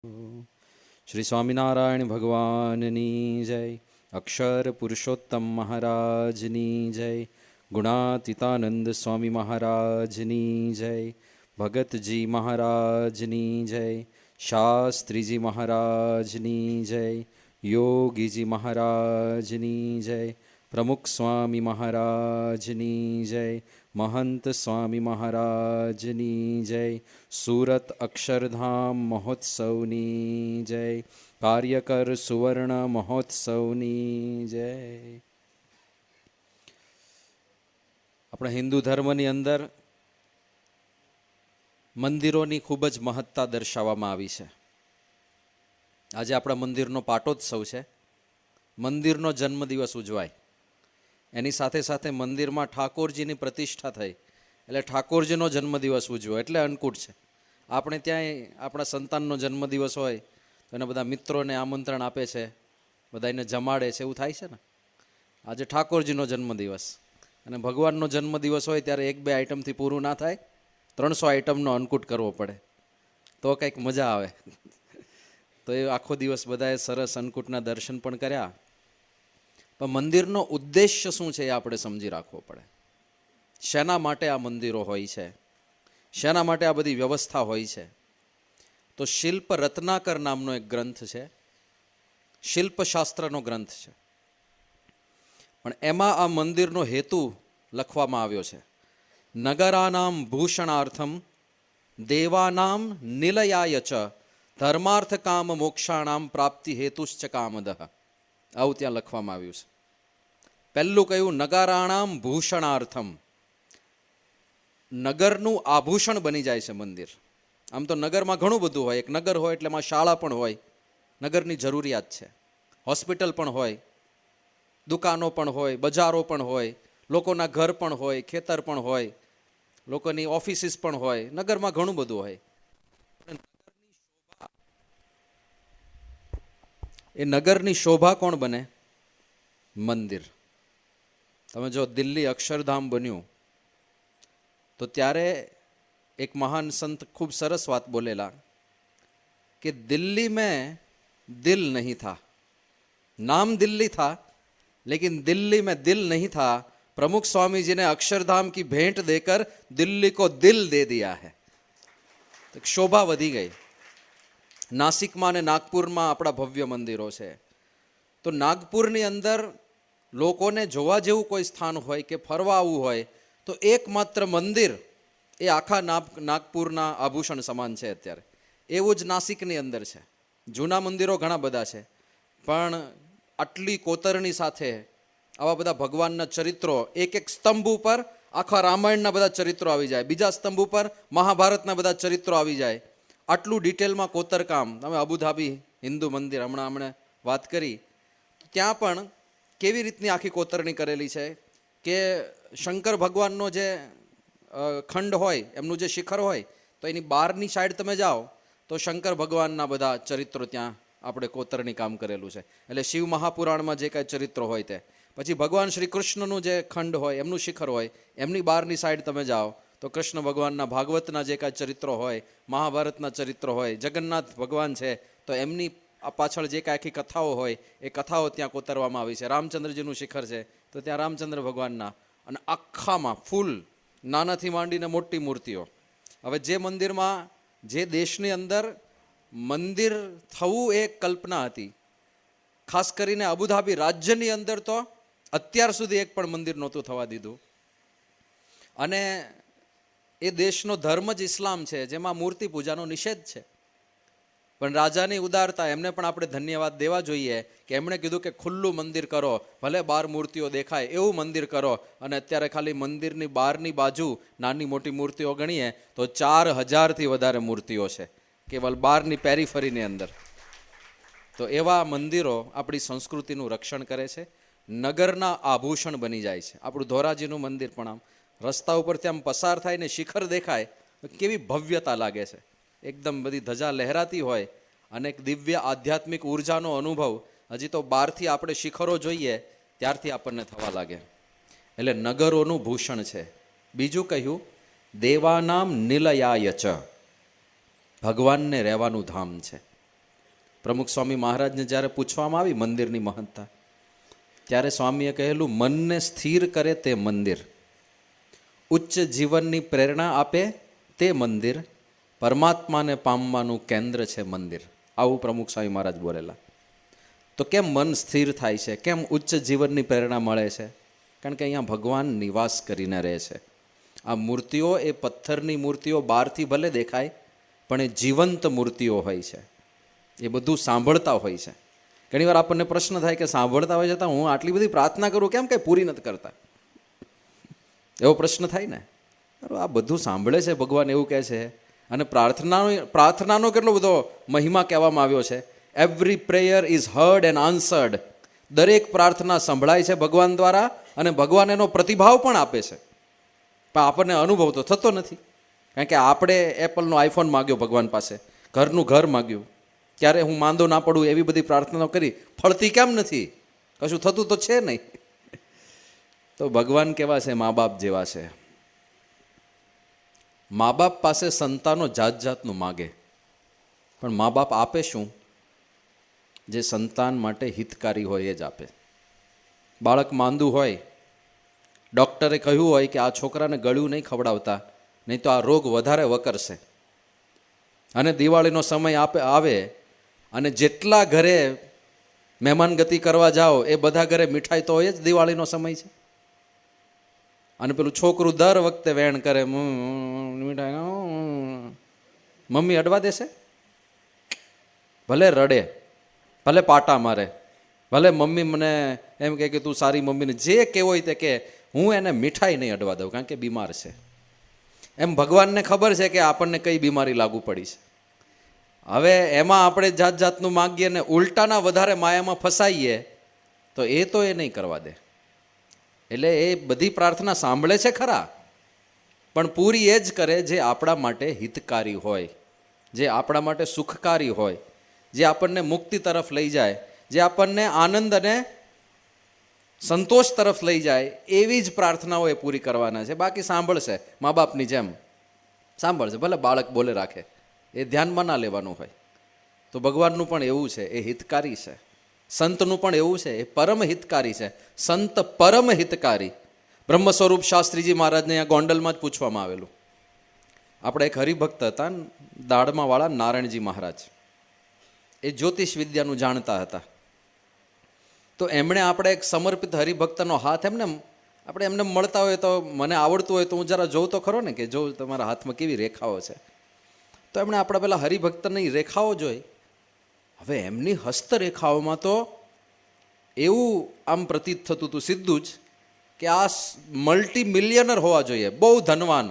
શ્રી સ્વામિનારાયણ ભગવાનની જય. અક્ષર પુરુષોત્તમ મહારાજની જય. ગુણાતીતાનંદ સ્વામી મહારાજની જય. ભગતજી મહારાજની જય. શાસ્ત્રીજી મહારાજની જય. યોગીજી મહારાજની જય. પ્રમુખ સ્વામી મહારાજની જય. મહંત સ્વામી મહારાજની જય. સુરત અક્ષરધામ મહોત્સવની જય. કાર્યકર સુવર્ણ મહોત્સવની જય. આપણા હિન્દુ ધર્મની અંદર મંદિરોની ખૂબ જ મહત્તા દર્શાવવામાં આવી છે. આજે આપણા મંદિરનો પાટોત્સવ છે. મંદિરનો જન્મદિવસ ઉજવાય, એની સાથે સાથે મંદિરમાં ઠાકોરજીની પ્રતિષ્ઠા થઈ એટલે ઠાકોરજીનો જન્મદિવસ ઉજવો એટલે અન્નકૂટ છે. આપણે ત્યાંય આપણા સંતાનનો જન્મદિવસ હોય તો એને બધા મિત્રોને આમંત્રણ આપે છે, બધા એને જમાડે છે, એવું થાય છે ને. આજે ઠાકોરજીનો જન્મદિવસ અને ભગવાનનો જન્મદિવસ હોય ત્યારે 1-2 આઈટમથી પૂરું ના થાય, 300 આઈટમનો અન્નકૂટ કરવો પડે તો કંઈક મજા આવે. તો એ આખો દિવસ બધાએ સરસ અન્નકૂટના દર્શન પણ કર્યા. પણ મંદિરનો ઉદ્દેશ્ય શું છે એ આપણે સમજી રાખવો પડે. શેના માટે આ મંદિરો હોય છે, શેના માટે આ બધી વ્યવસ્થા હોય છે? તો શિલ્પ રત્નાકર નામનો એક ગ્રંથ છે, શિલ્પશાસ્ત્રનો ગ્રંથ છે, પણ એમાં આ મંદિરનો હેતુ લખવામાં આવ્યો છે. નગરાનામ ભૂષણાર્થમ દેવાનામ નિલયાય ચ ધર્માર્થ કામ મોક્ષાણામ પ્રાપ્તિ હેતુશ્ચ કામદઃ. આવું ત્યાં લખવામાં આવ્યું છે. પહેલું કહ્યું નગરાણામ ભૂષણાર્થમ, નગરનું આભૂષણ બની જાય છે મંદિર. આમ તો નગરમાં ઘણું બધું હોય, એક નગર હોય એટલે એમાં શાળા પણ હોય, નગરની જરૂરિયાત છે. હોસ્પિટલ પણ હોય, દુકાનો પણ હોય, બજારો પણ હોય, લોકોના ઘર પણ હોય, ખેતર પણ હોય, લોકોની ઓફિસીસ પણ હોય, નગરમાં ઘણું બધું હોય. એ નગરની શોભા કોણ બને? મંદિર. તમે જો દિલ્હી અક્ષરધામ બન્યું તો ત્યારે એક મહાન સંત ખૂબ સરસ વાત બોલેલા કે દિલ્હી મેં દિલ નહીં થા, નામ દિલ્હી થા लेकिन दिल्ली में दिल नहीं था. प्रमुख स्वामी जी ने अक्षरधाम की भेंट देकर दिल्ली को दिल दे दिया है. तो शोभा वधी गई. નાસિકમાં અને નાગપુરમાં આપણા ભવ્ય મંદિરો છે. તો નાગપુરની અંદર લોકોને જોવા જેવું કોઈ સ્થાન હોય કે ફરવા આવવું હોય તો એકમાત્ર મંદિર એ આખા નાગપુરના આભૂષણ સમાન છે અત્યારે. એવું જ નાસિકની અંદર છે. જૂના મંદિરો ઘણા બધા છે, પણ આટલી કોતરણી સાથે આવા બધા ભગવાનના ચરિત્રો, એક એક સ્તંભ ઉપર આખા રામાયણના બધા ચરિત્રો આવી જાય, બીજા સ્તંભ ઉપર મહાભારતના બધા ચરિત્રો આવી જાય. આટલું ડિટેલમાં કોતરકામ. તમે અબુધાબી હિન્દુ મંદિર હમણાં વાત કરી, ત્યાં પણ કેવી રીતની આખી કોતરણી કરેલી છે કે શંકર ભગવાનનો જે ખંડ હોય, એમનું જે શિખર હોય, તો એની બહારની સાઈડ તમે જાઓ તો શંકર ભગવાનના બધા ચરિત્રો ત્યાં આપણે કોતરણી કામ કરેલું છે. એટલે શિવ મહાપુરાણમાં જે કાંઈ ચરિત્રો હોય તે, પછી ભગવાન શ્રી કૃષ્ણનું જે ખંડ હોય, એમનું શિખર હોય, એમની બહારની સાઈડ તમે જાઓ તો કૃષ્ણ ભગવાનના ભાગવતના જે કાંઈ ચરિત્રો હોય, મહાભારતના ચરિત્રો હોય, જગન્નાથ ભગવાન છે તો એમની પાછળ જે કાંઈ આખી કથાઓ હોય એ કથાઓ ત્યાં કોતરવામાં આવી છે. રામચંદ્રજીનું શિખર છે તો ત્યાં રામચંદ્ર ભગવાનના, અને આખામાં ફૂલ નાનાથી માંડીને મોટી મૂર્તિઓ. હવે જે મંદિરમાં, જે દેશની અંદર મંદિર થવું એ કલ્પના હતી, ખાસ કરીને અબુધાબી રાજ્યની અંદર તો અત્યાર સુધી એક પણ મંદિર નહોતું થવા દીધું. અને એ દેશનો ધર્મ જ ઇસ્લામ છે, જેમાં મૂર્તિ પૂજાનો નિષેધ છે. પણ રાજાની ઉદારતા, એમને પણ આપણે ધન્યવાદ દેવા જોઈએ કે એમણે કીધું કે ખુલ્લું મંદિર કરો, ભલે બહાર મૂર્તિઓ દેખાય એવું મંદિર કરો. અને અત્યારે ખાલી મંદિરની બહારની બાજુ નાની મોટી મૂર્તિઓ ગણીએ તો 4000થી વધારે મૂર્તિઓ છે કેવલ બહારની પેરીફરીની અંદર. તો એવા મંદિરો આપણી સંસ્કૃતિનું રક્ષણ કરે છે, નગરના આભૂષણ બની જાય છે. આપણું ધોરાજીનું મંદિર પણ આમ રસ્તા ઉપરથી આમ પસાર થાય ને શિખર દેખાય તો કેવી ભવ્યતા લાગે છે. એકદમ બધી ધજા લહેરાતી હોય અને એક દિવ્ય આધ્યાત્મિક ઉર્જાનો અનુભવ હજી તો બહારથી આપણે શિખરો જોઈએ ત્યારથી આપણને થવા લાગે. એટલે નગરોનું ભૂષણ છે. બીજું કહ્યું દેવાનામ નિલયાય ચ, ભગવાનને રહેવાનું ધામ છે. પ્રમુખ સ્વામી મહારાજને જ્યારે પૂછવામાં આવી મંદિરની મહત્તા, ત્યારે સ્વામીએ કહેલું, મનને સ્થિર કરે તે મંદિર, ઉચ્ચ જીવનની પ્રેરણા આપે તે મંદિર, પરમાત્માને પામવાનું કેન્દ્ર છે મંદિર. આવું પ્રમુખ સ્વામી મહારાજ બોલેલા. તો કેમ મન સ્થિર થાય છે? કેમ ઉચ્ચ જીવનની પ્રેરણા મળે છે? કારણ કે અહીંયા ભગવાન નિવાસ કરીને રહે છે. આ મૂર્તિઓ એ પથ્થરની મૂર્તિઓ બહારથી ભલે દેખાય, પણ એ જીવંત મૂર્તિઓ હોય છે. એ બધું સાંભળતા હોય છે. ઘણીવાર આપણને પ્રશ્ન થાય કે સાંભળતા હોય છતાં હું આટલી બધી પ્રાર્થના કરું, કેમ કંઈ પૂરી નથી કરતા? એવો પ્રશ્ન થાય ને. આ બધું સાંભળે છે ભગવાન, એવું કહે છે. અને પ્રાર્થનાનો કેટલો બધો મહિમા કહેવામાં આવ્યો છે. Every prayer is heard and answered. દરેક પ્રાર્થના સંભળાય છે ભગવાન દ્વારા, અને ભગવાન એનો પ્રતિભાવ પણ આપે છે. પણ આપણને અનુભવ તો થતો નથી. કારણ કે આપણે એપલનો આઈફોન માગ્યો ભગવાન પાસે, ઘરનું ઘર માગ્યું, ક્યારે હું માંદો ના પડું એવી બધી પ્રાર્થનાઓ કરી, ફળતી કેમ નથી? કશું થતું તો છે નહીં. તો ભગવાન કેવા છે? મા બાપ જેવા છે. મા બાપ પાસે સંતાનો જાત જાતનું માગે, પણ મા બાપ આપે શું? જે સંતાન માટે હિતકારી હોય એ જ આપે. બાળક માંદું હોય, ડૉક્ટરે કહ્યું હોય કે આ છોકરાને ગળ્યું નહીં ખવડાવતા, નહીં તો આ રોગ વધારે વકરશે. અને દિવાળીનો સમય આવે અને જેટલા ઘરે મહેમાનગતિ કરવા જાઓ એ બધા ઘરે મીઠાઈ તો હોય જ. દિવાળીનો સમય છે. અને પેલું છોકરું દર વખતે વેણ કરે, મીઠાઈ. મમ્મી અડવા દેશે? ભલે રડે, ભલે પાટા મારે, ભલે મમ્મી મને એમ કહે કે તું સારી મમ્મીને જે કહેવો હોય તે કે, હું એને મીઠાઈ નહીં અડવા દઉં, કારણ કે બીમાર છે. એમ ભગવાનને ખબર છે કે આપણને કઈ બીમારી લાગુ પડી છે. હવે એમાં આપણે જાત જાતનું માગીએ ને ઉલટાના વધારે માયામાં ફસાઈએ તો એ નહીં કરવા દે. એટલે એ બધી પ્રાર્થના સાંભળે છે ખરા, પણ પૂરી એ જ કરે જે આપણા માટે હિતકારી હોય, જે આપણા માટે સુખકારી હોય, જે આપણને મુક્તિ તરફ લઈ જાય, જે આપણને આનંદ અને સંતોષ તરફ લઈ જાય, એવી જ પ્રાર્થનાઓ એ પૂરી કરવાના છે. બાકી સાંભળશે મા બાપની જેમ સાંભળશે, ભલે બાળક બોલે રાખે, એ ધ્યાનમાં ના લેવાનું હોય. તો ભગવાનનું પણ એવું છે, એ હિતકારી છે. સંતનું પણ એવું છે, એ પરમ હિતકારી છે. સંત પરમ હિતકારી. બ્રહ્મ સ્વરૂપ શાસ્ત્રીજી મહારાજને અહીંયા ગોંડલમાં જ પૂછવામાં આવેલું. આપણે એક હરિભક્ત હતા, દાડમાં વાળા નારાયણજી મહારાજ. એ જ્યોતિષ વિદ્યાનું જાણતા હતા. તો એમણે આપણે એક સમર્પિત હરિભક્તનો હાથ આપણે એમને મળતા હોય તો, મને આવડતું હોય તો હું જરા જોઉં તો ખરો ને, કે જો તમારા હાથમાં કેવી રેખાઓ છે. તો એમણે આપણા પેલા હરિભક્તની રેખાઓ જોઈ. હવે એમની હસ્તરેખાઓમાં તો એવું આમ પ્રતીત થતું હતું સીધું જ કે આ મલ્ટી મિલિયનર હોવા જોઈએ, બહુ ધનવાન,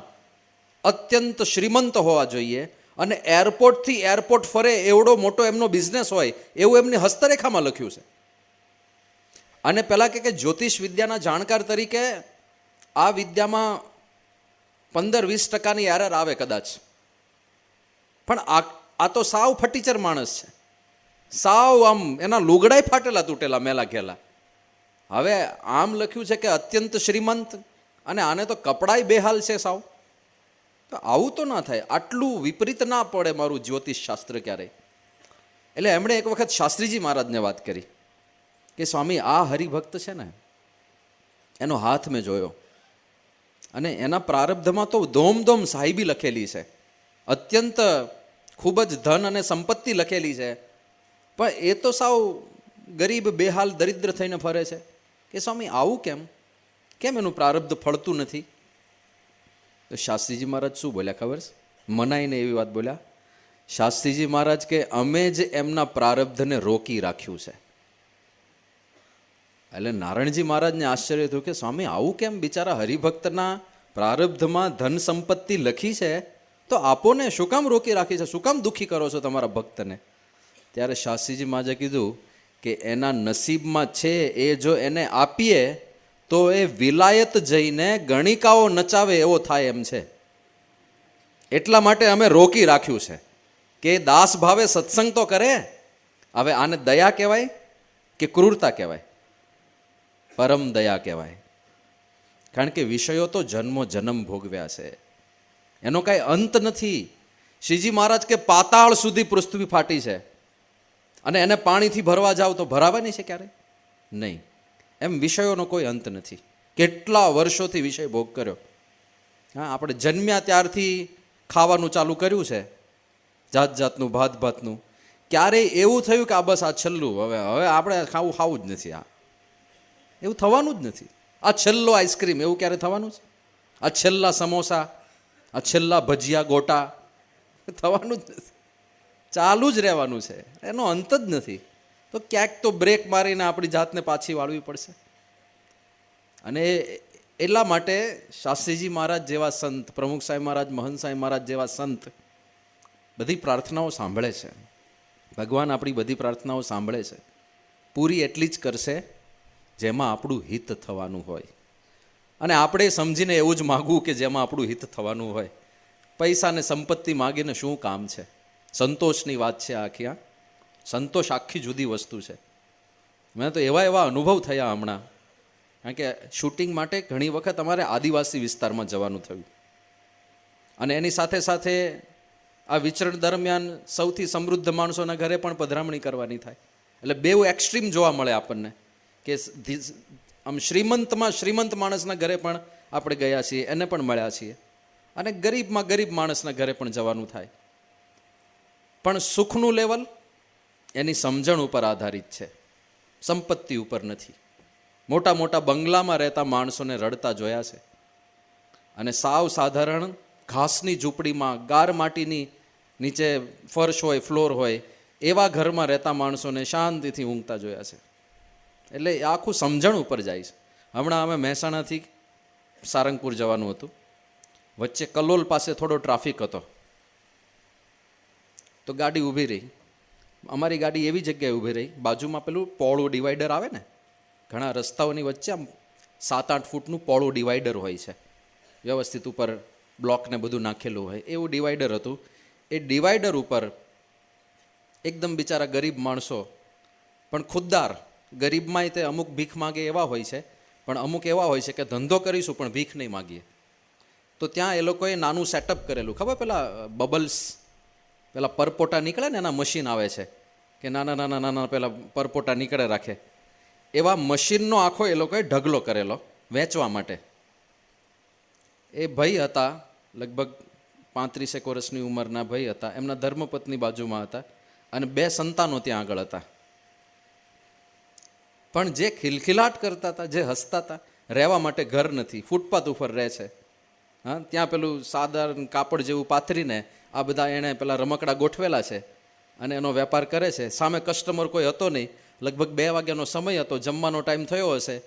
અત્યંત શ્રીમંત હોવા જોઈએ, અને એરપોર્ટથી એરપોર્ટ ફરે એવડો મોટો એમનો બિઝનેસ હોય એવું એમની હસ્તરેખામાં લખ્યું છે. અને પેલા કે જ્યોતિષ વિદ્યાના જાણકાર તરીકે આ વિદ્યામાં 15-20% એરર આવે કદાચ, પણ આ તો સાવ ફટીચર માણસ છે. સાવ આમ એના લુગડાય ફાટેલા તૂટેલા મેલા ઘેલા. હવે આમ લખ્યું છે કે અત્યંત શ્રીમંત, અને આને તો કપડાય બેહાલ છે સાવ. તો આવું તો ના થાય, આટલું વિપરીત ના પડે મારું જ્યોતિષ શાસ્ત્ર ક્યારેય. એટલે એમણે એક વખત શાસ્ત્રીજી મહારાજને વાત કરી કે સ્વામી, આ હરિભક્ત છે ને, એનો હાથ મેં જોયો, અને એના પ્રારબ્ધમાં તો ધોમધોમ સાહિબી લખેલી છે, અત્યંત ખૂબ જ ધન અને સંપત્તિ લખેલી છે, પણ એ તો સાવ ગરીબ, બેહાલ, દરિદ્ર થઈને ફરે છે. કે સ્વામી આવું કેમ? કેમ એનું પ્રારબ્ધ ફળતું નથી? તો શાસ્ત્રીજી મહારાજ શું બોલ્યા ખબર છે? મનાઈને એવી વાત બોલ્યા. શાસ્ત્રીજી મહારાજ કે અમે જ એમના પ્રારબ્ધને રોકી રાખ્યું છે. એટલે નારાયણજી મહારાજને આશ્ચર્ય થયું કે સ્વામી આવું કેમ? બિચારા હરિભક્તના પ્રારબ્ધમાં ધન સંપત્તિ લખી છે, તો આપોને શું કામ રોકી રાખી છે? શું કામ દુઃખી કરો છો તમારા ભક્તને? ત્યારે શાસ્ત્રીજી મહારાજે કીધું કે એના નસીબમાં છે, એ જો એને આપીએ તો એ વિલાયત જઈને ગણિકાઓ નચાવે એવો થાય એમ છે. એટલા માટે અમે રોકી રાખ્યું છે કે દાસ ભાવે સત્સંગ તો કરે. હવે આને દયા કહેવાય કે ક્રૂરતા કહેવાય? પરમ દયા કહેવાય. કારણ કે વિષયો તો જન્મો જન્મ ભોગવ્યા છે, એનો કાંઈ અંત નથી. શ્રીજી મહારાજ કે પાતાળ સુધી પૃથ્વી ફાટી છે, અને એને પાણીથી ભરવા જાવ તો ભરાવાની છે ક્યારે? નહીં. એમ વિષયોનો કોઈ અંત નથી. કેટલા વર્ષોથી વિષય ભોગ કર્યો. હા, આપણે જન્મ્યા ત્યારથી ખાવાનું ચાલુ કર્યું છે, જાત જાતનું ભાત ભાતનું. ક્યારેય એવું થયું કે આ બસ આ છેલ્લું, હવે આપણે ખાવું જ નથી, આ એવું થવાનું જ નથી. આ છેલ્લો આઈસ્ક્રીમ, એવું ક્યારે થવાનું છે? આ છેલ્લા સમોસા, આ છેલ્લા ભજીયા ગોટા, થવાનું જ નથી. ચાલુ જ રહેવાનું છે, એનો અંત જ નથી. તો ક્યાંક તો બ્રેક મારીને આપણી જાતને પાછી વાળવી પડશે. અને એટલા માટે શાસ્ત્રીજી મહારાજ જેવા સંત, પ્રમુખ સાહેબ મહારાજ, મહંત સાહેબ મહારાજ જેવા સંત બધી પ્રાર્થનાઓ સાંભળે છે. ભગવાન આપણી બધી પ્રાર્થનાઓ સાંભળે છે. પૂરી એટલી જ કરશે જેમાં આપણું હિત થવાનું હોય. અને આપણે સમજીને એવું જ માગવું કે જેમાં આપણું હિત થવાનું હોય. પૈસા ને સંપત્તિ માગીને શું કામ છે? સંતોષની વાત છે આખી. આ સંતોષ આખી જુદી વસ્તુ છે. મેં તો એવા અનુભવ થયા હમણાં, કારણ કે શૂટિંગ માટે ઘણી વખત અમારે આદિવાસી વિસ્તારમાં જવાનું થયું. અને એની સાથે સાથે આ વિચરણ દરમિયાન સૌથી સમૃદ્ધ માણસોના ઘરે પણ પધરામણી કરવાની થાય. એટલે બેઉ એક્સ્ટ્રીમ જોવા મળે આપણને, કે આમ શ્રીમંતમાં શ્રીમંત માણસના ઘરે પણ આપણે ગયા છીએ, એને પણ મળ્યા છીએ. અને ગરીબમાં ગરીબ માણસના ઘરે પણ જવાનું થાય. પણ સુખનું લેવલ એની સમજણ ઉપર આધારિત છે, સંપત્તિ ઉપર નથી. મોટા મોટા બંગલામાં રહેતા માણસોને રડતા જોયા છે. અને સાવ સાધારણ ઘાસની ઝૂંપડીમાં, ગાર માટીની નીચે ફર્શ હોય, ફ્લોર હોય, એવા ઘરમાં રહેતા માણસોને શાંતિથી ઊંઘતા જોયા છે. એટલે એ આખું સમજણ ઉપર જાય છે. હમણાં અમે મહેસાણાથી સારંગપુર જવાનું હતું. વચ્ચે કલોલ પાસે થોડો ટ્રાફિક હતો, તો ગાડી ઊભી રહી. અમારી ગાડી એવી જગ્યાએ ઊભી રહી, બાજુમાં પેલું પોળું ડિવાઈડર આવે ને, ઘણા રસ્તાઓની વચ્ચે આમ 7-8 ફૂટનું પોળું ડિવાઈડર હોય છે, વ્યવસ્થિત ઉપર બ્લોકને બધું નાખેલું હોય, એવું ડિવાઈડર હતું. એ ડિવાઈડર ઉપર એકદમ બિચારા ગરીબ માણસો, પણ ખુદદાર. ગરીબમાંય તે અમુક ભીખ માગે એવા હોય છે, પણ અમુક એવા હોય છે કે ધંધો કરીશું પણ ભીખ નહીં માગીએ. તો ત્યાં એ લોકોએ નાનું સેટઅપ કરેલું, ખબર પેલા બબલ્સ, પેલા પરપોટા નીકળે ને એના મશીન આવે છે, કે નાના નાના નાના પેલા પરપોટા નીકળે રાખે, એવા મશીનનો આખો એ લોકોએ ઢગલો કરેલો વેચવા માટે. એ ભાઈ હતા, લગભગ 35 વર્ષની ઉંમરના ભાઈ હતા. એમના ધર્મપત્ની બાજુમાં હતા અને 2 સંતાનો ત્યાં આગળ હતા. પણ જે ખિલખિલાટ કરતા હતા, જે હસતા હતા, રહેવા માટે ઘર નથી, ફૂટપાથ ઉપર રહે છે. હા, ત્યાં પેલું સાધારણ કાપડ જેવું પાથરીને આ બધા એણે પેલા રમકડા ગોઠવેલા છે અને એનો વેપાર કરે છે. સામે કસ્ટમર કોઈ હતો નહીં. લગભગ 2 વાગ્યાનો સમય હતો, જમવાનો ટાઈમ થયો હશે.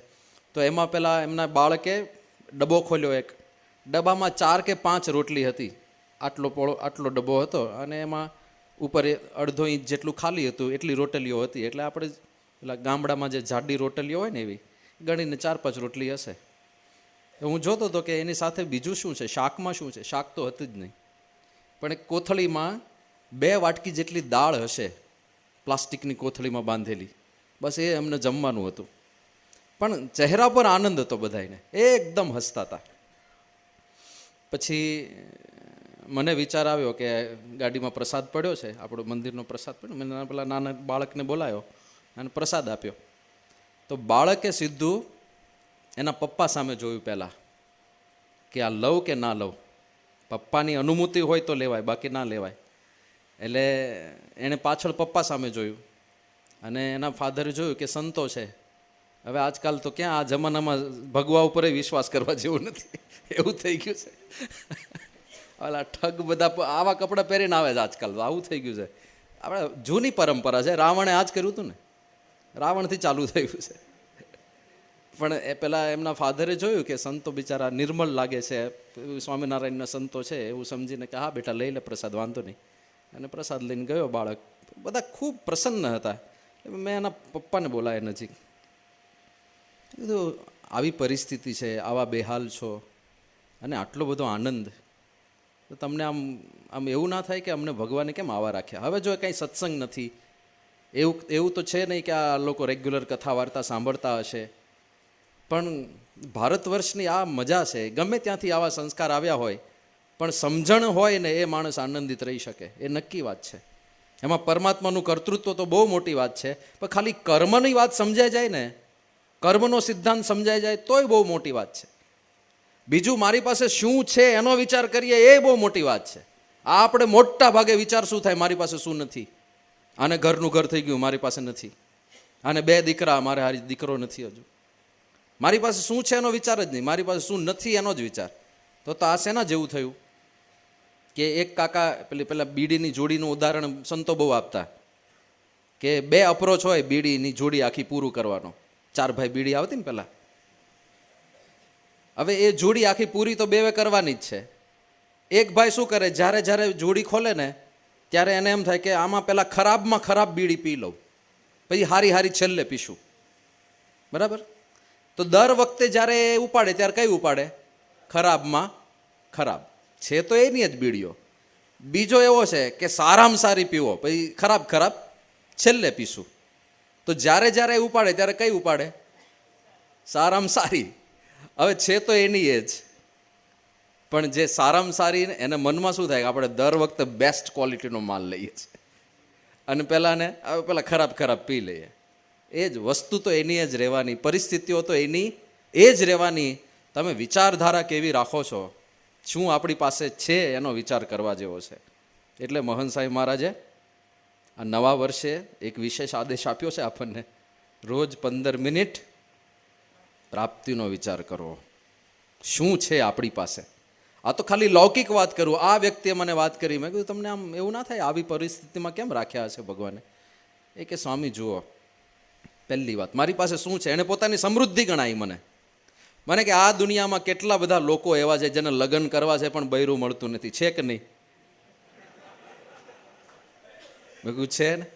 તો એમાં પેલા એમના બાળકે ડબ્બો ખોલ્યો. એક ડબ્બામાં 4 કે 5 રોટલી હતી. આટલો ડબ્બો હતો અને એમાં ઉપર 1/2 ઇંચ જેટલું ખાલી હતું, એટલી રોટલીઓ હતી. એટલે આપણે પેલા ગામડામાં જે જાડી રોટલીઓ હોય ને, એવી ગણીને 4-5 રોટલી હશે. હું જોતો હતો કે એની સાથે બીજું શું છે, શાકમાં શું છે. શાક તો હતું જ નહીં, પણ એક કોથળીમાં 2 વાટકી જેટલી દાળ હશે, પ્લાસ્ટિકની કોથળીમાં બાંધેલી. બસ એ એમને જમવાનું હતું. પણ ચહેરા પર આનંદ હતો બધાને, એકદમ હસતા હતા. પછી મને વિચાર આવ્યો કે ગાડીમાં પ્રસાદ પડ્યો છે, આપણો મંદિરનો પ્રસાદ પડ્યો. મેં પેલા નાના બાળકને બોલાયો અને પ્રસાદ આપ્યો. તો બાળકે સીધું એના પપ્પા સામે જોયું પહેલાં, કે આ લઉં કે ના લઉં. પપ્પાની અનુમતિ હોય તો લેવાય, બાકી ના લેવાય. એટલે એણે પાછળ પપ્પા સામે જોયું અને એના ફાધરે જોયું કે સંતો છે. હવે આજકાલ તો ક્યાં આ જમાનામાં ભગવા ઉપર વિશ્વાસ કરવા જેવું નથી, એવું થઈ ગયું છે. ઓલા ઠગ બધા આવા કપડાં પહેરીને આવે છે આજકાલ, આવું થઈ ગયું છે. આપણે જૂની પરંપરા છે, રાવણે આ જ કર્યું હતું ને, રાવણથી ચાલુ થયું છે. પણ એ પેલા એમના ફાધરે જોયું કે સંતો બિચારા નિર્મળ લાગે છે, સ્વામિનારાયણના સંતો છે, એવું સમજીને કે હા બેટા લઈ લે પ્રસાદ, વાંધો નહીં. અને પ્રસાદ લઈને ગયો બાળક. બધા ખૂબ પ્રસન્ન હતા. મેં એના પપ્પાને બોલાય નજીક, કીધું આવી પરિસ્થિતિ છે, આવા બેહાલ છો અને આટલો બધો આનંદ, તો તમને આમ એવું ના થાય કે અમને ભગવાને કેમ આવા રાખ્યા? હવે જો કંઈ સત્સંગ નથી, એવું તો છે નહીં કે આ લોકો રેગ્યુલર કથા વાર્તા સાંભળતા હશે. પણ ભારત વર્ષની આ મજા છે. ગમે ત્યાંથી આવા સંસ્કાર આવ્યા હોય, પણ સમજણ હોય ને એ માણસ આનંદિત રહી શકે, એ નક્કી વાત છે. એમાં પરમાત્માનું કર્તૃત્વ તો બહુ મોટી વાત છે, પણ ખાલી કર્મની વાત સમજાઈ જાય ને, કર્મનો સિદ્ધાંત સમજાઈ જાય તોય બહુ મોટી વાત છે. બીજું મારી પાસે શું છે એનો વિચાર કરીએ એ બહુ મોટી વાત છે. આ આપણે મોટા ભાગે વિચાર શું થાય, મારી પાસે શું નથી, આને ઘરનું ઘર થઈ ગયું મારી પાસે નથી, આને 2 દીકરા મારે હારી દીકરો નથી, હજુ મારી પાસે શું છે એનો વિચાર જ નહીં, મારી પાસે શું નથી એનો જ વિચાર. તો આ શેના જેવું થયું કે એક કાકા પેલા બીડીની જોડીનું ઉદાહરણ સંતો બહુ આપતા કે 2 અપ્રોચ હોય બીડીની જોડી આખી પૂરું કરવાનો. 4 ભાઈ બીડી આવતી ને પેલા, હવે એ જોડી આખી પૂરી તો 2 કરવાની જ છે. એક ભાઈ શું કરે, જ્યારે જોડી ખોલે ને ત્યારે એને એમ થાય કે આમાં પેલા ખરાબમાં ખરાબ બીડી પી લઉં, પછી હારી છેલ્લે પીશું, બરાબર? તો દર વખતે જ્યારે એ ઉપાડે ત્યારે કઈ ઉપાડે? ખરાબમાં ખરાબ છે તો એની જ બીડીઓ. બીજો એવો છે કે સારામાં સારી પીવો, પછી ખરાબ છેલ્લે પીશું. તો જ્યારે ઉપાડે ત્યારે કઈ ઉપાડે? સારામાં સારી. હવે છે તો એની એ જ, પણ જે સારામાં સારી એને મનમાં શું થાય કે આપણે દર વખતે બેસ્ટ ક્વોલિટીનો માલ લઈએ છીએ અને પેલા ખરાબ પી લઈએ. એ જ વસ્તુ તો એની જ રહેવાની, પરિસ્થિતિઓ તો એની એ જ રહેવાની. તમે વિચારધારા કેવી રાખો છો, શું આપણી પાસે છે એનો વિચાર કરવા જેવો છે. એટલે મહંત સાહેબ મહારાજે આ નવા વર્ષે એક વિશેષ આદેશ આપ્યો છે આપણને, રોજ 15 મિનિટ પ્રાપ્તિનો વિચાર કરવો. શું છે આપણી પાસે? આ તો ખાલી લૌકિક વાત કરું. આ વ્યક્તિએ મને વાત કરી, મેં કીધું તમને આમ એવું ના થાય આવી પરિસ્થિતિમાં કેમ રાખ્યા હશે ભગવાને? એ કે સ્વામી જુઓ, પહેલી વાત મારી પાસે શું છે, એને પોતાની સમૃદ્ધિ ગણાવી મને કે આ દુનિયામાં કેટલા બધા લોકો એવા છે જેને લગ્ન કરવા છે પણ બૈરું મળતું નથી, છે કે નહીં? મેં કહ્યું છે ને.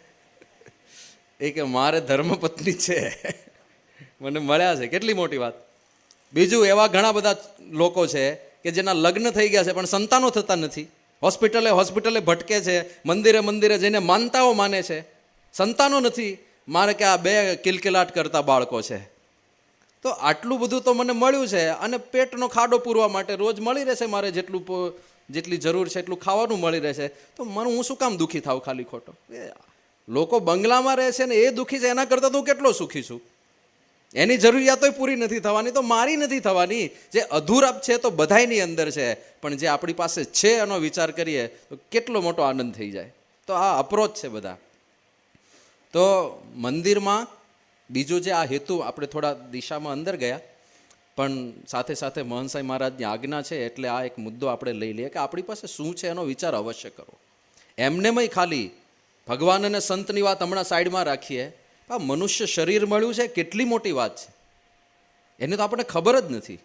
એ કે મારે ધર્મપત્ની છે, મને મળ્યા છે, કેટલી મોટી વાત. બીજું એવા ઘણા બધા લોકો છે કે જેના લગ્ન થઈ ગયા છે પણ સંતાનો થતા નથી, હોસ્પિટલે ભટકે છે, મંદિરે જઈને માનતાઓ માને છે, સંતાનો નથી. મારે કે આ 2 કિલકિલાટ કરતા બાળકો છે. તો આટલું બધું તો મને મળ્યું છે અને પેટનો ખાડો પૂરવા માટે રોજ મળી રહેશે, મારે જેટલી જરૂર છે એટલું ખાવાનું મળી રહેશે, તો હું શું કામ દુઃખી થાવ ખાલી ખોટો? લોકો બંગલામાં રહે છે ને એ દુઃખી છે, એના કરતાં તો હું કેટલો સુખી છું. એની જરૂરિયાતો પૂરી નથી થવાની તો મારી નથી થવાની. જે અધૂરપ છે તો બધાયની અંદર છે, પણ જે આપણી પાસે છે એનો વિચાર કરીએ તો કેટલો મોટો આનંદ થઈ જાય. તો આ અપ્રોચ છે બધા. તો મંદિરમાં બીજું જે આ હેતુ, આપણે થોડા દિશામાં અંદર ગયા, પણ સાથે સાથે મહંત સાહેબ મહારાજની આજ્ઞા છે એટલે આ એક મુદ્દો આપણે લઈ લઈએ કે આપણી પાસે શું છે એનો વિચાર અવશ્ય કરો. એમનેમય ખાલી ભગવાન અને સંતની વાત હમણાં સાઈડમાં રાખીએ, આ મનુષ્ય શરીર મળ્યું છે કેટલી મોટી વાત છે, એની તો આપણને ખબર જ નથી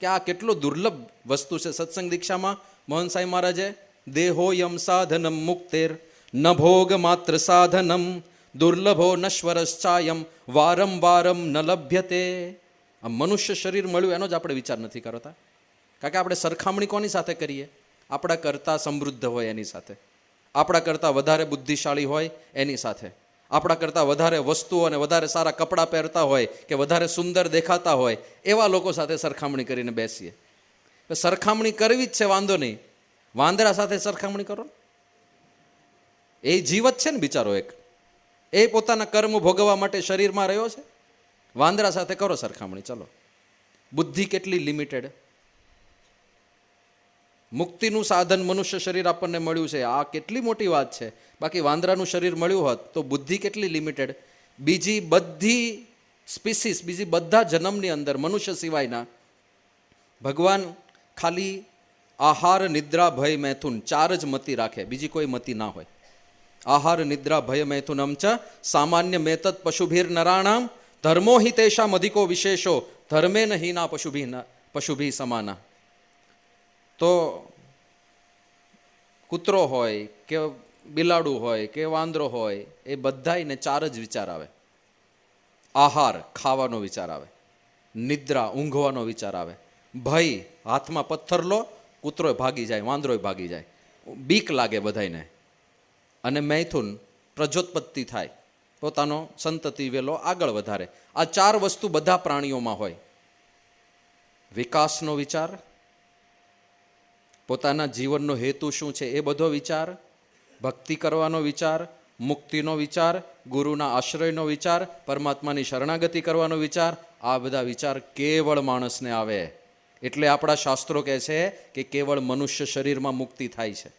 કે આ કેટલો દુર્લભ વસ્તુ છે. સત્સંગ દીક્ષામાં મહંત સાહેબ મહારાજે દેહો યમ સાધનમ મુક્તેર ન ભોગ માત્ર સાધનમ દુર્લભો નશ્વરશ્ચાયમ વારમ ન લભ્યતે. આ મનુષ્ય શરીર મળ્યું એનો જ આપણે વિચાર નથી કરતા, કારણ કે આપણે સરખામણી કોની સાથે કરીએ? આપણા કરતાં સમૃદ્ધ હોય એની સાથે, આપણા કરતાં વધારે બુદ્ધિશાળી હોય એની સાથે, આપણા કરતાં વધારે વસ્તુઓ અને વધારે સારા કપડાં પહેરતા હોય કે વધારે સુંદર દેખાતા હોય એવા લોકો સાથે સરખામણી કરીને બેસીએ. સરખામણી કરવી જ છે, વાંધો નહીં. વાંદરા સાથે સરખામણી કરો, એ જીવત છે ને બિચારો એક, એ પોતાના કર્મ ભોગવવા માટે શરીરમાં રહ્યો છે. વાંદરા સાથે કરો સરખામણી, ચલો. બુદ્ધિ કેટલી લિમિટેડ. મુક્તિનું સાધન મનુષ્ય શરીર આપણને મળ્યું છે, આ કેટલી મોટી વાત છે. બાકી વાંદરાનું શરીર મળ્યું હોત તો બુદ્ધિ કેટલી લિમિટેડ. બીજી બધી સ્પીસીસ, બીજી બધા જન્મની અંદર મનુષ્ય સિવાયના ભગવાન ખાલી આહાર નિદ્રા ભય મૈથુન 4 જ મતિ રાખે, બીજી કોઈ મતિ ના હોય. આહાર નિદ્રા ભય મૈથુનમ ચ સામાન્ય મેતત પશુભીર નરાણામ ધર્મો હિ તેષામ અધિકો વિશેષો ધર્મે ન હીના પશુભી સમાના. તો કૂતરો હોય કે બિલાડું હોય કે વાંદરો હોય, એ બધાને 4 જ વિચાર આવે. આહાર ખાવાનો વિચાર આવે, નિદ્રા ઊંઘવાનો વિચાર આવે, ભય હાથમાં પથ્થર લો કૂતરો ભાગી જાય, વાંદરો ભાગી જાય, બીક લાગે બધાને, અને મૈથુન પ્રજોત્પત્તિ થાય, પોતાનો સંતતિ વેલો આગળ વધારે. આ 4 વસ્તુ બધા પ્રાણીઓમાં હોય. વિકાસનો વિચાર, પોતાના જીવનનો હેતુ શું છે એ બધો વિચાર, ભક્તિ કરવાનો વિચાર, મુક્તિનો વિચાર, ગુરુના આશ્રયનો વિચાર, પરમાત્માની શરણાગતિ કરવાનો વિચાર, આ બધા વિચાર કેવળ માણસને આવે. એટલે આપણા શાસ્ત્રો કહે છે કે કેવળ મનુષ્ય શરીરમાં મુક્તિ થાય છે.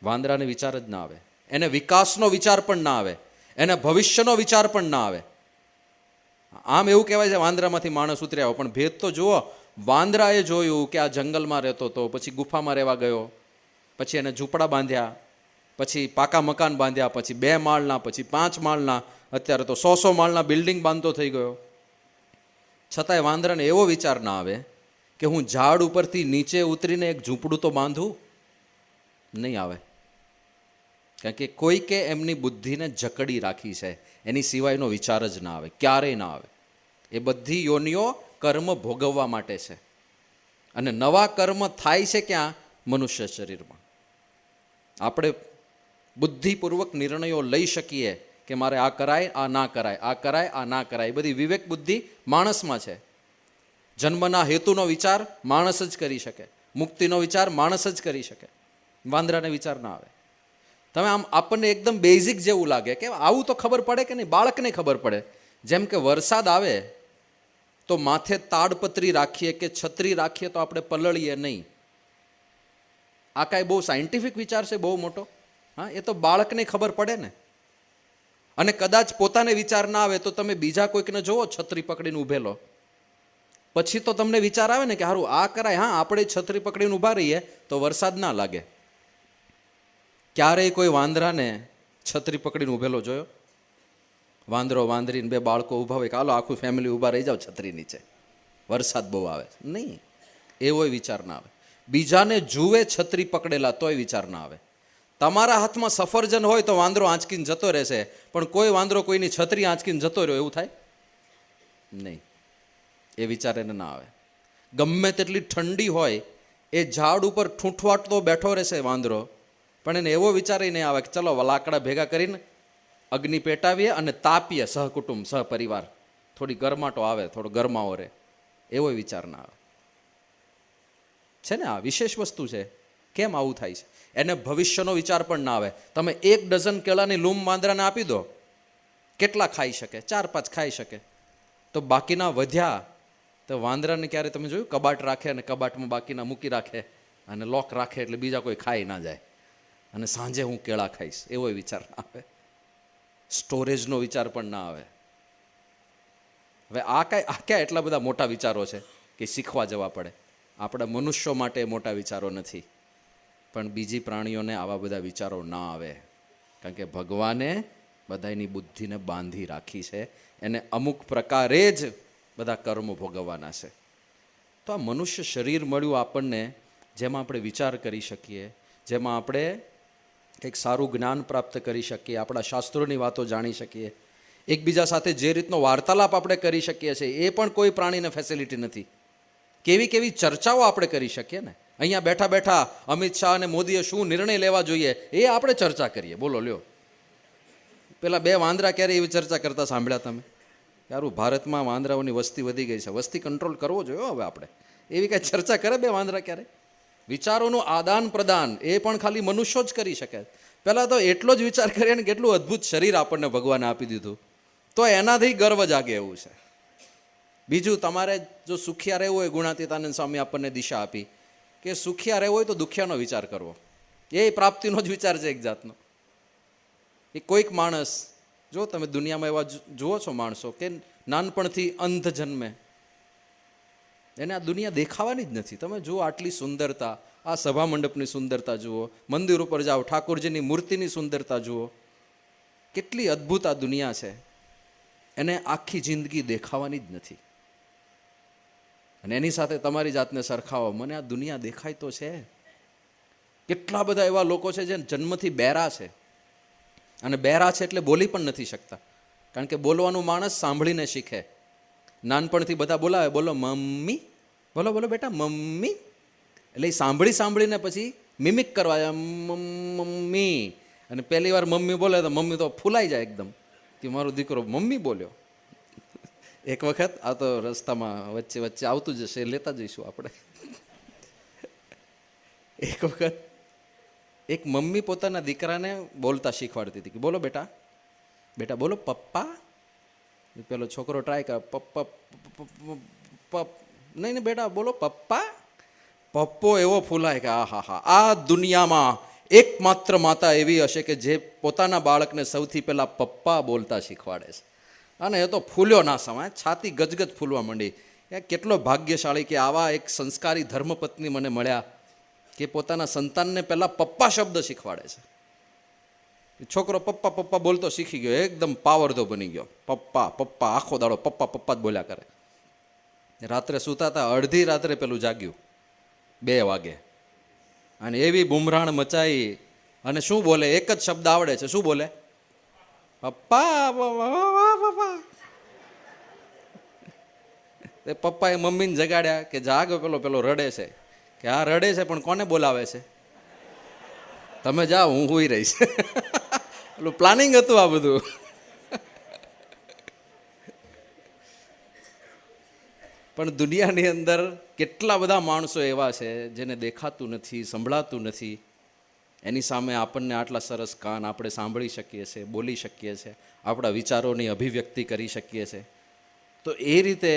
વાંદરાને વિચાર જ ના આવે, એને વિકાસનો વિચાર પણ ના આવે, એને ભવિષ્યનો વિચાર પણ ના આવે. આમ એવું કહેવાય છે વાંદરામાંથી માણસ ઉતર્યા, પણ ભેદ તો જુઓ. વાંદરાએ જોયું કે આ જંગલમાં રહેતો હતો, પછી ગુફામાં રહેવા ગયો, પછી એને ઝૂંપડા બાંધ્યા, પછી પાકા મકાન બાંધ્યા, પછી 2 માળના, પછી 5 માળના, અત્યારે તો 100 માળના બિલ્ડિંગ બાંધતો થઈ ગયો. છતાંય વાંદરાને એવો વિચાર ના આવે કે હું ઝાડ ઉપરથી નીચે ઉતરીને એક ઝૂંપડું તો બાંધું. નહીં આવે, કારણ કે કોઈકે એમની બુદ્ધિને જકડી રાખી છે, એની સિવાયનો વિચાર જ ના આવે, ક્યારેય ના આવે. એ બધી યોનિઓ કર્મ ભોગવવા માટે છે, અને નવા કર્મ થાય છે ક્યાં? મનુષ્ય શરીરમાં. આપણે બુદ્ધિપૂર્વક નિર્ણયો લઈ શકીએ કે મારે આ કરાય, આ ના કરાય, આ કરાય, આ ના કરાય. બધી વિવેક બુદ્ધિ માણસમાં છે. જન્મના હેતુનો વિચાર માણસ જ કરી શકે, મુક્તિનો વિચાર માણસ જ કરી શકે. વાંદરાને વિચાર ના આવે. તમે આમ આપણને એકદમ બેઝિક જેવું લાગે કે આવું તો ખબર પડે કે નહીં, બાળકને ખબર પડે. જેમ કે વરસાદ આવે તો માથે તાડપત્રી રાખીએ કે છત્રી રાખીએ તો આપણે પલળીએ નહીં. આ કાંઈ બહુ સાયન્ટિફિક વિચાર છે બહુ મોટો? હા, એ તો બાળકને ખબર પડે ને. અને કદાચ પોતાને વિચાર ના આવે તો તમે બીજા કોઈકને જોવો છત્રી પકડીને ઊભેલો, પછી તો તમને વિચાર આવે ને કે સારું આ કરાય. હા, આપણે છત્રી પકડીને ઊભા રહીએ તો વરસાદ ના લાગે. ક્યારેય કોઈ વાંદરાને છત્રી પકડીને ઊભેલો જોયો? વાંદરો વાંદરીને 2 બાળકો ઊભા હોય કે હાલો આખું ફેમિલી ઊભા રહી જાઓ છત્રી નીચે, વરસાદ બહુ આવે. નહીં, એવો વિચાર ના આવે. બીજાને જુએ છત્રી પકડેલા તોય વિચાર ના આવે. તમારા હાથમાં સફરજન હોય તો વાંદરો આંચકીને જતો રહેશે, પણ કોઈ વાંદરો કોઈની છત્રી આંચકીને જતો રહ્યો એવું થાય નહીં. એ વિચાર એને ના આવે. ગમે તેટલી ઠંડી હોય એ ઝાડ ઉપર ઠૂંઠવાટતો બેઠો રહેશે વાંદરો, પણ એને એવો વિચાર નહીં આવે કે ચલો લાકડા ભેગા કરીને અગ્નિ પેટાવીએ અને તાપીએ સહકુટુંબ સહપરિવાર, થોડી ગરમાટો આવે, થોડો ગરમાવો રહે. એવો વિચાર ના આવે. છે ને, આ વિશેષ વસ્તુ છે. કેમ આવું થાય છે? એને ભવિષ્યનો વિચાર પણ ના આવે. તમે 1 ડઝન કેળાની લૂમ વાંદરાને આપી દો, કેટલા ખાઈ શકે? 4-5 ખાઈ શકે. તો બાકીના વધ્યા તો વાંદરાને ક્યારે તમે જોયું કબાટ રાખે અને કબાટમાં બાકીના મૂકી રાખે અને લોક રાખે એટલે બીજા કોઈ ખાઈ ના જાય, અને સાંજે હું કેળા ખાઈશ, એવો વિચાર ના આવે. સ્ટોરેજનો વિચાર પણ ના આવે. હવે આ ક્યાં એટલા બધા મોટા વિચારો છે કે શીખવા જવા પડે. આપણા મનુષ્યો માટે મોટા વિચારો નથી, પણ બીજી પ્રાણીઓને આવા બધા વિચારો ના આવે, કારણ કે ભગવાને બધાની બુદ્ધિને બાંધી રાખી છે. એને અમુક પ્રકારે જ બધા કર્મો ભોગવવાના છે. તો આ મનુષ્ય શરીર મળ્યું આપણને, જેમાં આપણે વિચાર કરી શકીએ, જેમાં આપણે એક સારું જ્ઞાન પ્રાપ્ત કરી શકીએ, આપણા શાસ્ત્રોની વાતો જાણી શકીએ, એકબીજા સાથે જે રીતનો વાર્તાલાપ આપણે કરી શકીએ છીએ એ પણ કોઈ પ્રાણીને ફેસિલિટી નથી. કેવી કેવી ચર્ચાઓ આપણે કરી શકીએ ને. અહીંયા બેઠા બેઠા અમિત શાહ અને મોદીએ શું નિર્ણય લેવા જોઈએ એ આપણે ચર્ચા કરીએ. બોલો લ્યો, પેલા 2 વાંદરા ક્યારે એવી ચર્ચા કરતા સાંભળ્યા તમે? યારું, ભારતમાં વાંદરાઓની વસ્તી વધી ગઈ છે, વસ્તી કંટ્રોલ કરવો જોઈએ હવે આપણે. એવી કાંઈ ચર્ચા કરે 2 વાંદરા ક્યારે? વિચારોનું આદાન પ્રદાન એ પણ ખાલી મનુષ્યો જ કરી શકે. પહેલાં તો એટલો જ વિચાર કરીએ ને કેટલું અદ્ભુત શરીર આપણને ભગવાને આપી દીધું, તો એનાથી ગર્વ જાગે એવું છે. બીજું, તમારે જો સુખિયા રહેવું હોય, ગુણાતીતાનંદ સ્વામી આપણને દિશા આપી કે સુખિયા રહેવું હોય તો દુખિયાનો વિચાર કરવો. એ પ્રાપ્તિનો જ વિચાર છે એક જાતનો. એ કોઈક માણસ, જો તમે દુનિયામાં એવા જુઓ છો માણસો કે નાનપણથી અંધ જન્મે, એને આ દુનિયા દેખાવાની જ નથી. તમે જુઓ આટલી સુંદરતા, આ સભા મંડપની સુંદરતા જુઓ, મંદિર ઉપર જાઓ ઠાકોરજીની મૂર્તિની સુંદરતા જુઓ, કેટલી અદ્ભુત આ દુનિયા છે. એને આખી જિંદગી દેખાવાની જ નથી. અને એની સાથે તમારી જાતને સરખાવો, મને આ દુનિયા દેખાય તો છે. કેટલા બધા એવા લોકો છે જે જન્મથી બહેરા છે, અને બહેરા છે એટલે બોલી પણ નથી શકતા, કારણ કે બોલવાનું માણસ સાંભળીને શીખે. નાનપણથી બધા બોલાવે, બોલો મમ્મી, બોલો બોલો બેટા મમ્મી, એટલે એ સાંભળી સાંભળીને પછી મિમિક કરવા મમ્મી, અને પહેલી વાર મમ્મી બોલે તો મમ્મી તો ફૂલાઈ જાય એકદમ કે મારો દીકરો મમ્મી બોલ્યો. એક વખત, આ તો રસ્તામાં વચ્ચે વચ્ચે આવતું જશે, લેતા જઈશું આપણે. એક વખત એક મમ્મી પોતાના દીકરાને બોલતા શીખવાડતી હતી કે બોલો બેટા, બેટા બોલો પપ્પા. પેલો છોકરો ટ્રાય કરે પપ્પા પપ, નહીં ને બેટા બોલો પપ્પા. પપ્પો એવો ફૂલાય કે આ હા હા, આ દુનિયામાં એકમાત્ર માતા એવી હશે કે જે પોતાના બાળકને સૌથી પહેલા પપ્પા બોલતા શીખવાડે છે. અને એ તો ફૂલ્યો ના સમાય, છાતી ગજગજ ફૂલવા માંડી. એ કેટલો ભાગ્યશાળી કે આવા એક સંસ્કારી ધર્મપત્ની મને મળ્યા કે પોતાના સંતાનને પહેલા પપ્પા શબ્દ શીખવાડે છે. છોકરો પપ્પા પપ્પા બોલતો શીખી ગયો, એકદમ પાવરધો બની ગયો. પપ્પા પપ્પા આખો દાડો પપ્પા પપ્પા જ બોલ્યા કરે. રાત્રે સૂતા હતા, અડધી રાત્રે પેલું જાગ્યું 2 વાગે, અને એવી બુમરાણ મચાઈ. અને શું બોલે? એક જ શબ્દ આવડે છે. શું બોલે? પપ્પા પપ્પા. પપ્પાએ મમ્મીને જગાડ્યા કે જાગ, પેલો પેલો રડે છે. કે આ રડે છે પણ કોને બોલાવે છે? તમે જાઓ, હું હુઈ રહીશ. પેલું પ્લાનિંગ હતું આ બધું. પણ દુનિયાની અંદર કેટલા બધા માણસો એવા છે જેને દેખાતું નથી, સંભળાતું નથી. એની સામે આપણને આટલા સરસ કાન, આપણે સાંભળી શકીએ છીએ, બોલી શકીએ છીએ, આપણા વિચારોની અભિવ્યક્તિ કરી શકીએ છીએ. તો એ રીતે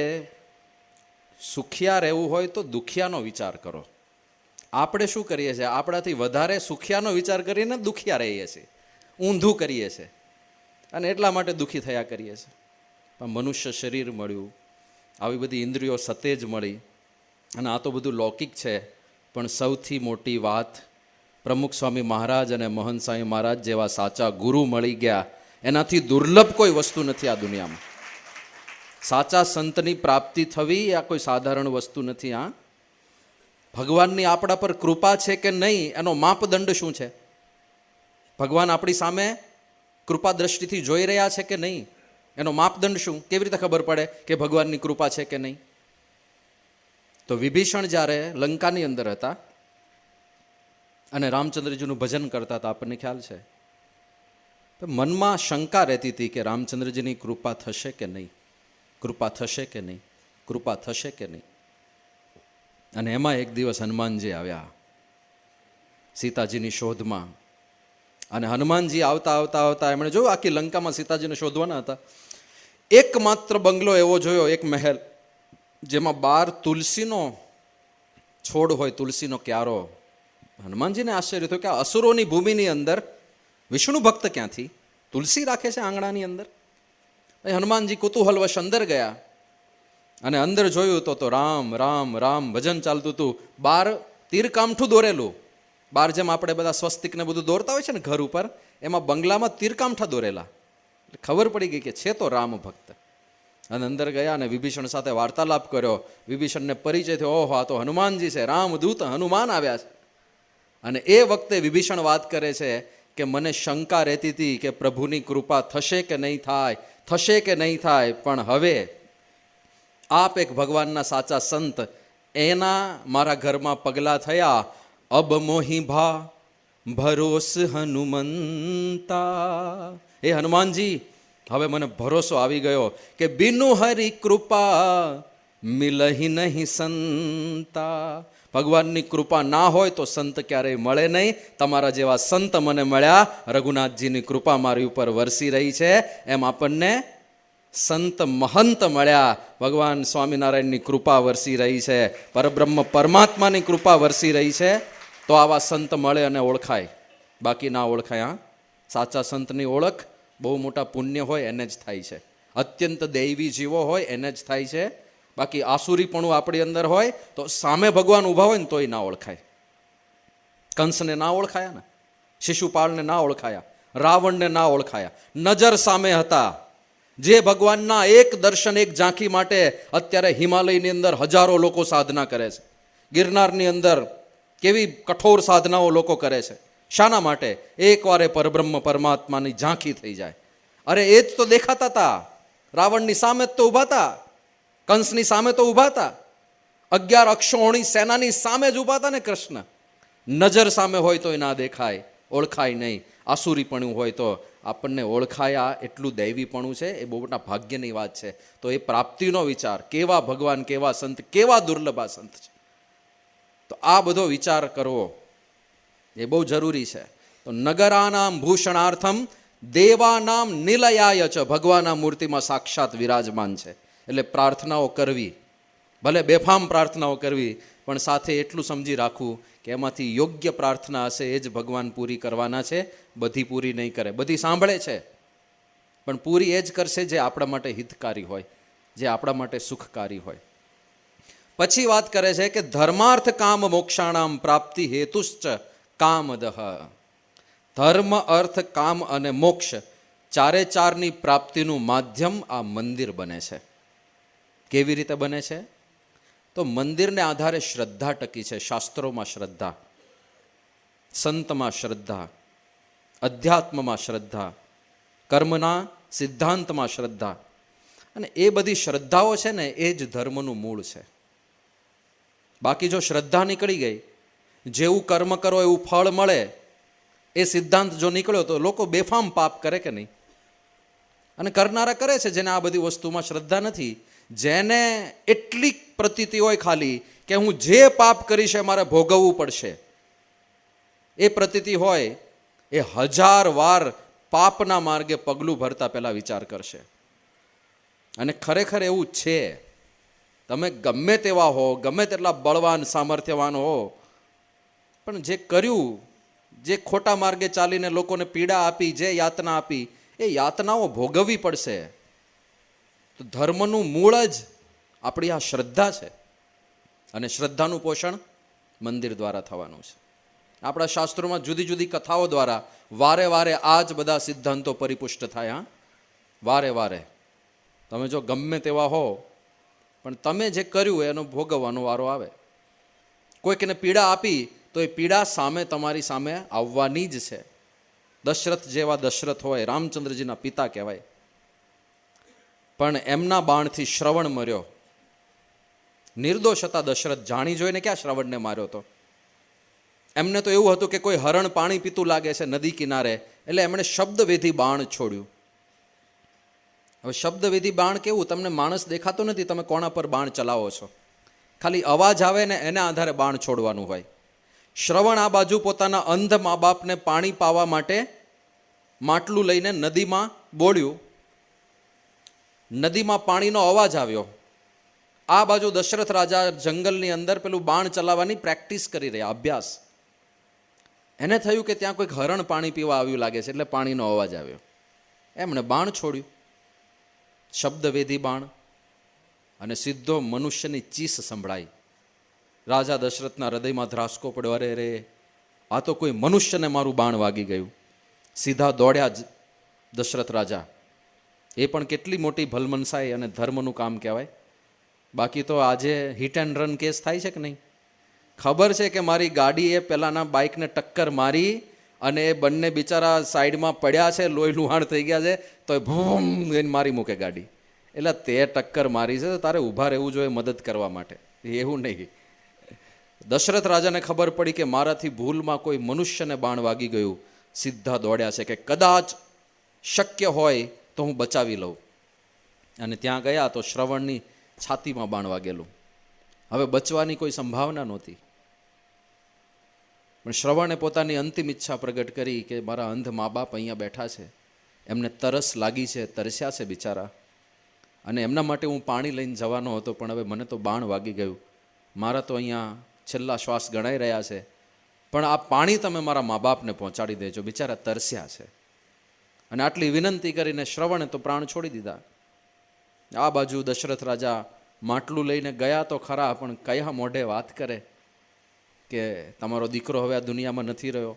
સુખિયા રહેવું હોય તો દુખિયાનો વિચાર કરો. આપણે શું કરીએ છીએ? આપણાથી વધારે સુખિયાનો વિચાર કરીને દુખિયા રહીએ છીએ, ઊંધું કરીએ છીએ, અને એટલા માટે દુઃખી થયા કરીએ છીએ. પણ મનુષ્ય શરીર મળ્યું, આવી બધી ઇન્દ્રિયો સતેજ મળી, અને આ તો બધું લૌકિક છે. પણ સૌથી મોટી વાત, પ્રમુખ સ્વામી મહારાજ અને મહંત સ્વામી મહારાજ જેવા સાચા ગુરુ મળી ગયા. એનાથી દુર્લભ કોઈ વસ્તુ નથી આ દુનિયામાં. સાચા સંતની પ્રાપ્તિ થવી આ કોઈ સાધારણ વસ્તુ નથી. આ ભગવાનની આપણા પર કૃપા છે કે નહીં એનો માપદંડ શું છે? ભગવાન આપણી સામે કૃપા દ્રષ્ટિથી જોઈ રહ્યા છે કે નહીં એનો માપદંડ શું? કેવી રીતે ખબર પડે કે ભગવાનની કૃપા છે કે નહીં? તો વિભીષણ જ્યારે લંકાની અંદર હતા અને રામચંદ્રજીનું ભજન કરતા હતા, આપણને ખ્યાલ છે, તો મનમાં શંકા રહેતી હતી કે રામચંદ્રજીની કૃપા થશે કે નહીં, કૃપા થશે કે નહીં, કૃપા થશે કે નહીં. અને એમાં એક દિવસ હનુમાનજી આવ્યા સીતાજીની શોધમાં. અને હનુમાનજી આવતા આવતા આવતા એમણે જોયું આખી લંકામાં સીતાજીને શોધવાના હતા. એકમાત્ર બંગલો એવો જોયો, એક મહેલ, જેમાં 12 તુલસીનો છોડ હોય, તુલસીનો ક્યારો. હનુમાનજીને આશ્ચર્ય થયું કે આ અસુરોની ભૂમિની અંદર વિષ્ણુ ભક્ત ક્યાંથી તુલસી રાખે છે આંગણાની અંદર? હનુમાનજી કુતૂહલવશ અંદર ગયા અને અંદર જોયું તો રામ રામ રામ ભજન ચાલતું હતું. 12 તીરકામઠું દોરેલું. 12 જેમ આપણે બધા સ્વસ્તિક ને બધું દોરતા હોય છે ને ઘર ઉપર, એમાં બંગલામાં તીરકામઠા દોરેલા. ખબર પડી ગઈ કે છે તો રામ ભક્ત. અને અંદર ગયા અને વિભીષણ સાથે વાર્તાલાપ કર્યો. વિભીષણને પરિચય થયો, ઓહો આ તો હનુમાનજી છે, રામદૂત હનુમાન આવ્યા છે. અને એ વખતે વિભીષણ વાત કરે છે કે મને શંકા રહેતી હતી કે પ્રભુની કૃપા થશે કે નહીં થાય, થશે કે નહીં થાય, પણ હવે આપ એક ભગવાનના સાચા સંત, એના મારા ઘરમાં પગલા થયા. અબ મોહી ભા ભરોસ હનુમંતા. હે હનુમાનજી, હવે મને ભરોસો આવી ગયો કે બિનુ હરિ કૃપા મિલહી નહીં સંતા. ભગવાનની કૃપા ના હોય તો સંત ક્યારેય મળે નહીં. તમારા જેવા સંત મને મળ્યા, રઘુનાથજીની કૃપા મારી ઉપર વરસી રહી છે. એમ આપણને સંત મહંત મળ્યા, ભગવાન સ્વામિનારાયણની કૃપા વરસી રહી છે, પરબ્રહ્મ પરમાત્માની કૃપા વરસી રહી છે. તો આવા સંત મળે અને ઓળખાય, બાકી ના ઓળખાય. હા, સાચા સંતની ઓળખ બહુ મોટા પુણ્ય હોય એને જ થાય છે, અત્યંત દૈવી જીવો હોય એને જ થાય છે. બાકી આસુરીપણું આપણી અંદર હોય તો સામે ભગવાન ઊભા હોય ને તોય ના ઓળખાય. કંસને ના ઓળખાયા ને, શિશુપાળને ના ઓળખાયા, રાવણને ના ઓળખાયા. નજર સામે હતા. જે ભગવાનના એક દર્શન, એક ઝાંખી માટે અત્યારે હિમાલયની અંદર હજારો લોકો સાધના કરે છે. ગિરનારની અંદર કેવી કઠોર સાધનાઓ લોકો કરે છે. શાના માટે? એકવારે પરબ્રહ્મ પરમાત્માની ઝાંખી થઈ જાય. અરે એ જ તો દેખાતા હતા. રાવણની સામે જ તો ઊભા હતા, કંસની સામે તો ઊભા હતા, 11 અક્ષોહિણી સેનાની સામે જ ઊભા હતા ને કૃષ્ણ. નજર સામે હોય તોય ના દેખાય, ઓળખાય નહીં. આસુરીપણું હોય તો આપણને ઓળખાયા, એટલું દૈવીપણું છે. એ બહુ મોટા ભાગ્યની વાત છે. તો એ પ્રાપ્તિનો વિચાર, કેવા ભગવાન, કેવા સંત, કેવા દુર્લભા સંત છે. તો આ બધો વિચાર કરવો એ બહુ જરૂરી છે. તો નગરાનામ ભૂષણાર્થમ દેવાનામ નિલયાય ચ, ભગવાનના મૂર્તિમાં સાક્ષાત વિરાજમાન છે. એટલે પ્રાર્થનાઓ કરવી, ભલે બેફામ પ્રાર્થનાઓ કરવી, પણ સાથે એટલું સમજી રાખવું કે એમાંથી યોગ્ય પ્રાર્થના હશે એ જ ભગવાન પૂરી કરવાના છે. બધી પૂરી નહીં કરે. બધી સાંભળે છે પણ પૂરી એ જ કરશે જે આપણા માટે હિતકારી હોય, જે આપણા માટે સુખકારી હોય. પછી વાત કરે છે કે ધર્માર્થ કામ મોક્ષાણામ પ્રાપ્તિ હેતુશ્ચ કામદહ. ધર્મ, અર્થ, કામ અને મોક્ષ ચારે ચારની પ્રાપ્તિનું માધ્યમ આ મંદિર બને છે. કેવી રીતે બને છે? તો મંદિરને આધારે શ્રદ્ધા ટકી છે. શાસ્ત્રોમાં શ્રદ્ધા, સંતમાં શ્રદ્ધા, અધ્યાત્મમાં શ્રદ્ધા, કર્મના સિદ્ધાંતમાં શ્રદ્ધા. અને એ બધી શ્રદ્ધાઓ છે ને એ જ ધર્મનું મૂળ છે. બાકી જો શ્રદ્ધા નીકળી ગઈ, જેવું કર્મ કરો એવું ફળ મળે, એ સિદ્ધાંત જો નીકળ્યો તો લોકો બેફામ પાપ કરે કે નહીં? અને કરનારા કરે છે જેને આ બધી વસ્તુમાં શ્રદ્ધા નથી. જેને એટલી પ્રતીતિ હોય ખાલી કે હું જે પાપ કરીશ એ મારે ભોગવવું પડશે, એ પ્રતીતિ હોય, એ 1000 વાર પાપના માર્ગે પગલું ભરતા પહેલા વિચાર કરશે. અને ખરેખર એવું છે. તમે ગમે તેવા હો, ગમે તેટલા બળવાન સામર્થ્યવાન હો, પણ જે કર્યું, જે ખોટા માર્ગે ચાલીને લોકોને પીડા આપી, જે યાતના આપી, એ યાતનાઓ ભોગવવી પડશે. તો ધર્મનું મૂળ જ આપણી આ શ્રદ્ધા છે. અને શ્રદ્ધાનું પોષણ મંદિર દ્વારા થવાનું છે. આપણા શાસ્ત્રોમાં જુદી જુદી કથાઓ દ્વારા વારે વારે આ જ બધા સિદ્ધાંતો પરિપુષ્ટ થાય. વારે વારે તમે જો ગમે તેવા હો, પણ તમે જે કર્યું એનો ભોગવવાનો વારો આવે. કોઈકને પીડા આપી તો એ પીડા સામે તમારી સામે આવવાની જ છે. દશરથ જેવા દશરથ હોય, રામચંદ્રજીના પિતા કહેવાય, પણ એમના બાણથી શ્રવણ મર્યો. નિર્દોષ હતા દશરથ, જાણી જોઈને ક્યાં શ્રવણને માર્યો હતો? એમને તો એવું હતું કે કોઈ હરણ પાણી પીતું લાગે છે નદી કિનારે, એટલે એમણે શબ્દવેધી બાણ છોડ્યું. હવે શબ્દવેધી બાણ કેવું? તમને માણસ દેખાતો નથી, તમે કોણા પર બાણ ચલાવો છો. ખાલી અવાજ આવે ને એના આધારે બાણ છોડવાનું હોય. શ્રવણ આ બાજુ પોતાના અંધ મા બાપને પાણી પાવા માટે માટલું લઈને નદીમાં બોળ્યું. નદીમાં પાણીનો અવાજ આવ્યો. આ બાજુ દશરથ રાજા જંગલની અંદર પેલું બાણ ચલાવવાની પ્રેક્ટિસ કરી રહ્યા, અભ્યાસ. એને થયું કે ત્યાં કોઈક હરણ પાણી પીવા આવ્યું લાગે છે, એટલે પાણીનો અવાજ આવ્યો. એમણે બાણ છોડ્યું, શબ્દવેધી બાણ, અને સીધો મનુષ્યની ચીસ સંભળાઈ. રાજા દશરથના હૃદયમાં ધ્રાસકો પડ્યો. અરે રે, આ તો કોઈ મનુષ્યને મારું બાણ વાગી ગયું. સીધા દોડ્યા દશરથ રાજા. એ પણ કેટલી મોટી ભલમનસાઈ અને ધર્મનું કામ કહેવાય. બાકી તો આજે હિટ એન્ડ રન કેસ થાય છે કે નહીં? ખબર છે કે મારી ગાડીએ પેલાના બાઇકને ટક્કર મારી અને એ બંને બિચારા સાઈડમાં પડ્યા છે, લોહી લુહાણ થઈ ગયા છે, તો એ ભૂમ એને મારી મૂકે ગાડી. એટલે તે ટક્કર મારી છે, તારે ઊભા રહેવું જોઈએ મદદ કરવા માટે, એવું નહીં. દશરથ રાજાને ખબર પડી કે મારાથી ભૂલમાં કોઈ મનુષ્યને બાણ વાગી ગયું. સીધા દોડ્યા છે કે કદાચ શક્ય હોય તો હું બચાવી લઉં. અને ત્યાં ગયા તો શ્રવણની છાતીમાં બાણ વાગેલું. હવે બચવાની કોઈ સંભાવના નહોતી. પણ શ્રવણે પોતાની અંતિમ ઈચ્છા પ્રગટ કરી કે મારા અંધ મા બાપ અહીંયા બેઠા છે, એમને તરસ લાગી છે, તરસ્યા છે બિચારા, અને એમના માટે હું પાણી લઈને જવાનો હતો, પણ હવે મને તો બાણ વાગી ગયું. મારા તો અહીંયા છેલ્લા શ્વાસ ગણાઈ રહ્યા છે, પણ આ પાણી તમે મારા મા બાપને પહોંચાડી દેજો, બિચારા તરસ્યા છે. અને આટલી વિનંતી કરીને શ્રવણે તો પ્રાણ છોડી દીધા. આ બાજુ દશરથ રાજા માટલું લઈને ગયા તો ખરા, પણ કયા મોઢે વાત કરે કે તમારો દીકરો હવે આ દુનિયામાં નથી રહ્યો.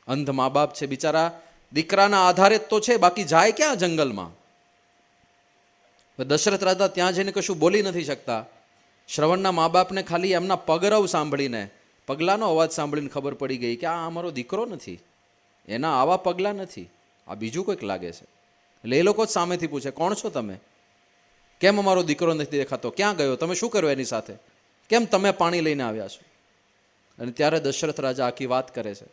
અંધ મા બાપ છે બિચારા, દીકરાના આધારે તો છે, બાકી જાય ક્યાં જંગલમાં? દશરથ રાજા ત્યાં જઈને કશું બોલી નથી શકતા. શ્રવણના મા બાપને ખાલી એમના પગરવ સાંભળીને, પગલાંનો અવાજ સાંભળીને ખબર પડી ગઈ કે આ અમારો દીકરો નથી, એના આવા પગલાં નથી, આ બીજું કોઈક લાગે છે. એટલે એ લોકો જ સામેથી પૂછે, કોણ છો તમે? કેમ અમારો દીકરો નથી દેખાતો? ક્યાં ગયો? તમે શું કર્યું એની સાથે? કેમ તમે પાણી લઈને આવ્યા છો? અને ત્યારે દશરથ રાજા આખી વાત કરે છે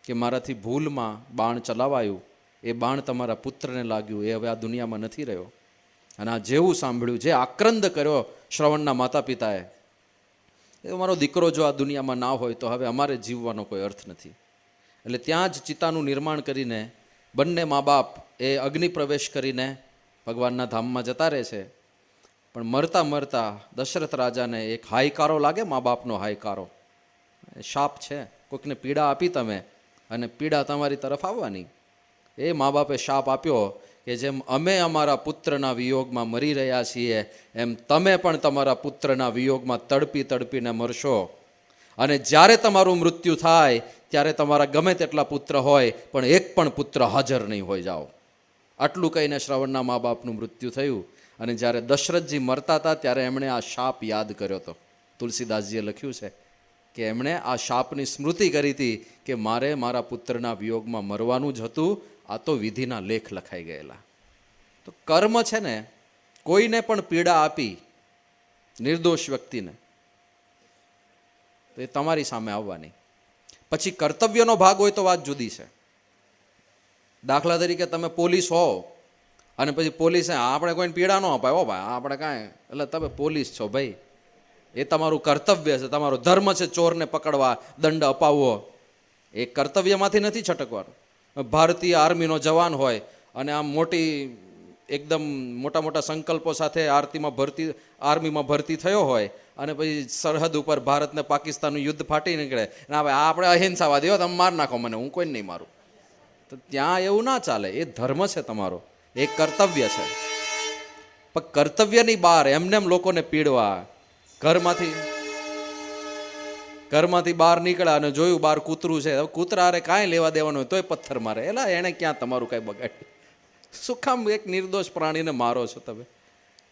કે મારાથી ભૂલમાં બાણ ચલાવાયું, એ બાણ તમારા પુત્રને લાગ્યું, એ હવે આ દુનિયામાં નથી રહ્યો. અને આ જેવું સાંભળ્યું, જે આક્રંદ કર્યો શ્રવણના માતા પિતાએ, એ મારો દીકરો જો આ દુનિયામાં ના હોય તો હવે અમારે જીવવાનો કોઈ અર્થ નથી. એટલે ત્યાં જ ચિતાનું નિર્માણ કરીને બંને મા બાપ એ અગ્નિ પ્રવેશ કરીને ભગવાનના ધામમાં જતા રહે છે. પણ મરતા મરતા દશરથ રાજાને એક હાયકારો લાગે, મા બાપનો હાયકારો, શાપ છે, કોઈકને પીડા આપી તમે અને પીડા તમારી તરફ આવવાની. એ મા બાપે શાપ આપ્યો કે જેમ અમે અમારા પુત્રના વિયોગમાં મરી રહ્યા છીએ એમ તમે પણ તમારા પુત્રના વિયોગમાં તડપી તડપીને મરશો, અને જ્યારે તમારું મૃત્યુ થાય ત્યારે તમારા ગમે તેટલા પુત્ર હોય પણ એક પણ પુત્ર હાજર નહીં હોય જાઓ. આટલું કહીને શ્રવણના મા બાપનું મૃત્યુ થયું. અને જ્યારે દશરથજી મરતા હતા ત્યારે એમણે આ શાપ યાદ કર્યો હતો. તુલસીદાસજીએ લખ્યું છે કે એમણે આ શાપની સ્મૃતિ કરી હતી કે મારે મારા પુત્રના વિયોગમાં મરવાનું જ હતું, આ તો વિધિના લેખ લખાઈ ગયેલા. તો કર્મ છે ને, કોઈને પણ પીડા આપી નિર્દોષ વ્યક્તિને, તો એ તમારી સામે આવવાની. પછી કર્તવ્યનો ભાગ હોય તો વાત જુદી છે. દાખલા તરીકે તમે પોલીસ હો અને પછી પોલીસે આપણે કોઈને પીડા ન અપાય, હો ભાઈ આપણે કાંઈ, એટલે તમે પોલીસ છો ભાઈ, એ તમારું કર્તવ્ય છે, તમારો ધર્મ છે ચોરને પકડવા, દંડ અપાવવો. એ કર્તવ્યમાંથી નથી છટકવાનું. ભારતીય આર્મીનો જવાન હોય અને આમ મોટી એકદમ મોટા મોટા સંકલ્પો સાથે આર્મીમાં ભરતી થયો હોય અને પછી સરહદ ઉપર ભારત ને પાકિસ્તાનનું યુદ્ધ ફાટી નીકળે ના ભાઈ આપણે અહિંસાવાદી હો, તમે માર નાખો મને, હું કોઈને નહીં મારું, તો ત્યાં એવું ના ચાલે. એ ધર્મ છે તમારો, એ કર્તવ્ય છે. પણ કર્તવ્યની બહાર એમને લોકોને પીડવા, ઘરમાંથી બહાર નીકળ્યા અને જોયું બહાર કૂતરું છે, કૂતરા અરે કાંઈ લેવા દેવાનું હોય તોય પથ્થર મારે, એલા એણે ક્યાં તમારું કાંઈ બગાડ્યું, શું કામ એક નિર્દોષ પ્રાણીને મારો છો તમે?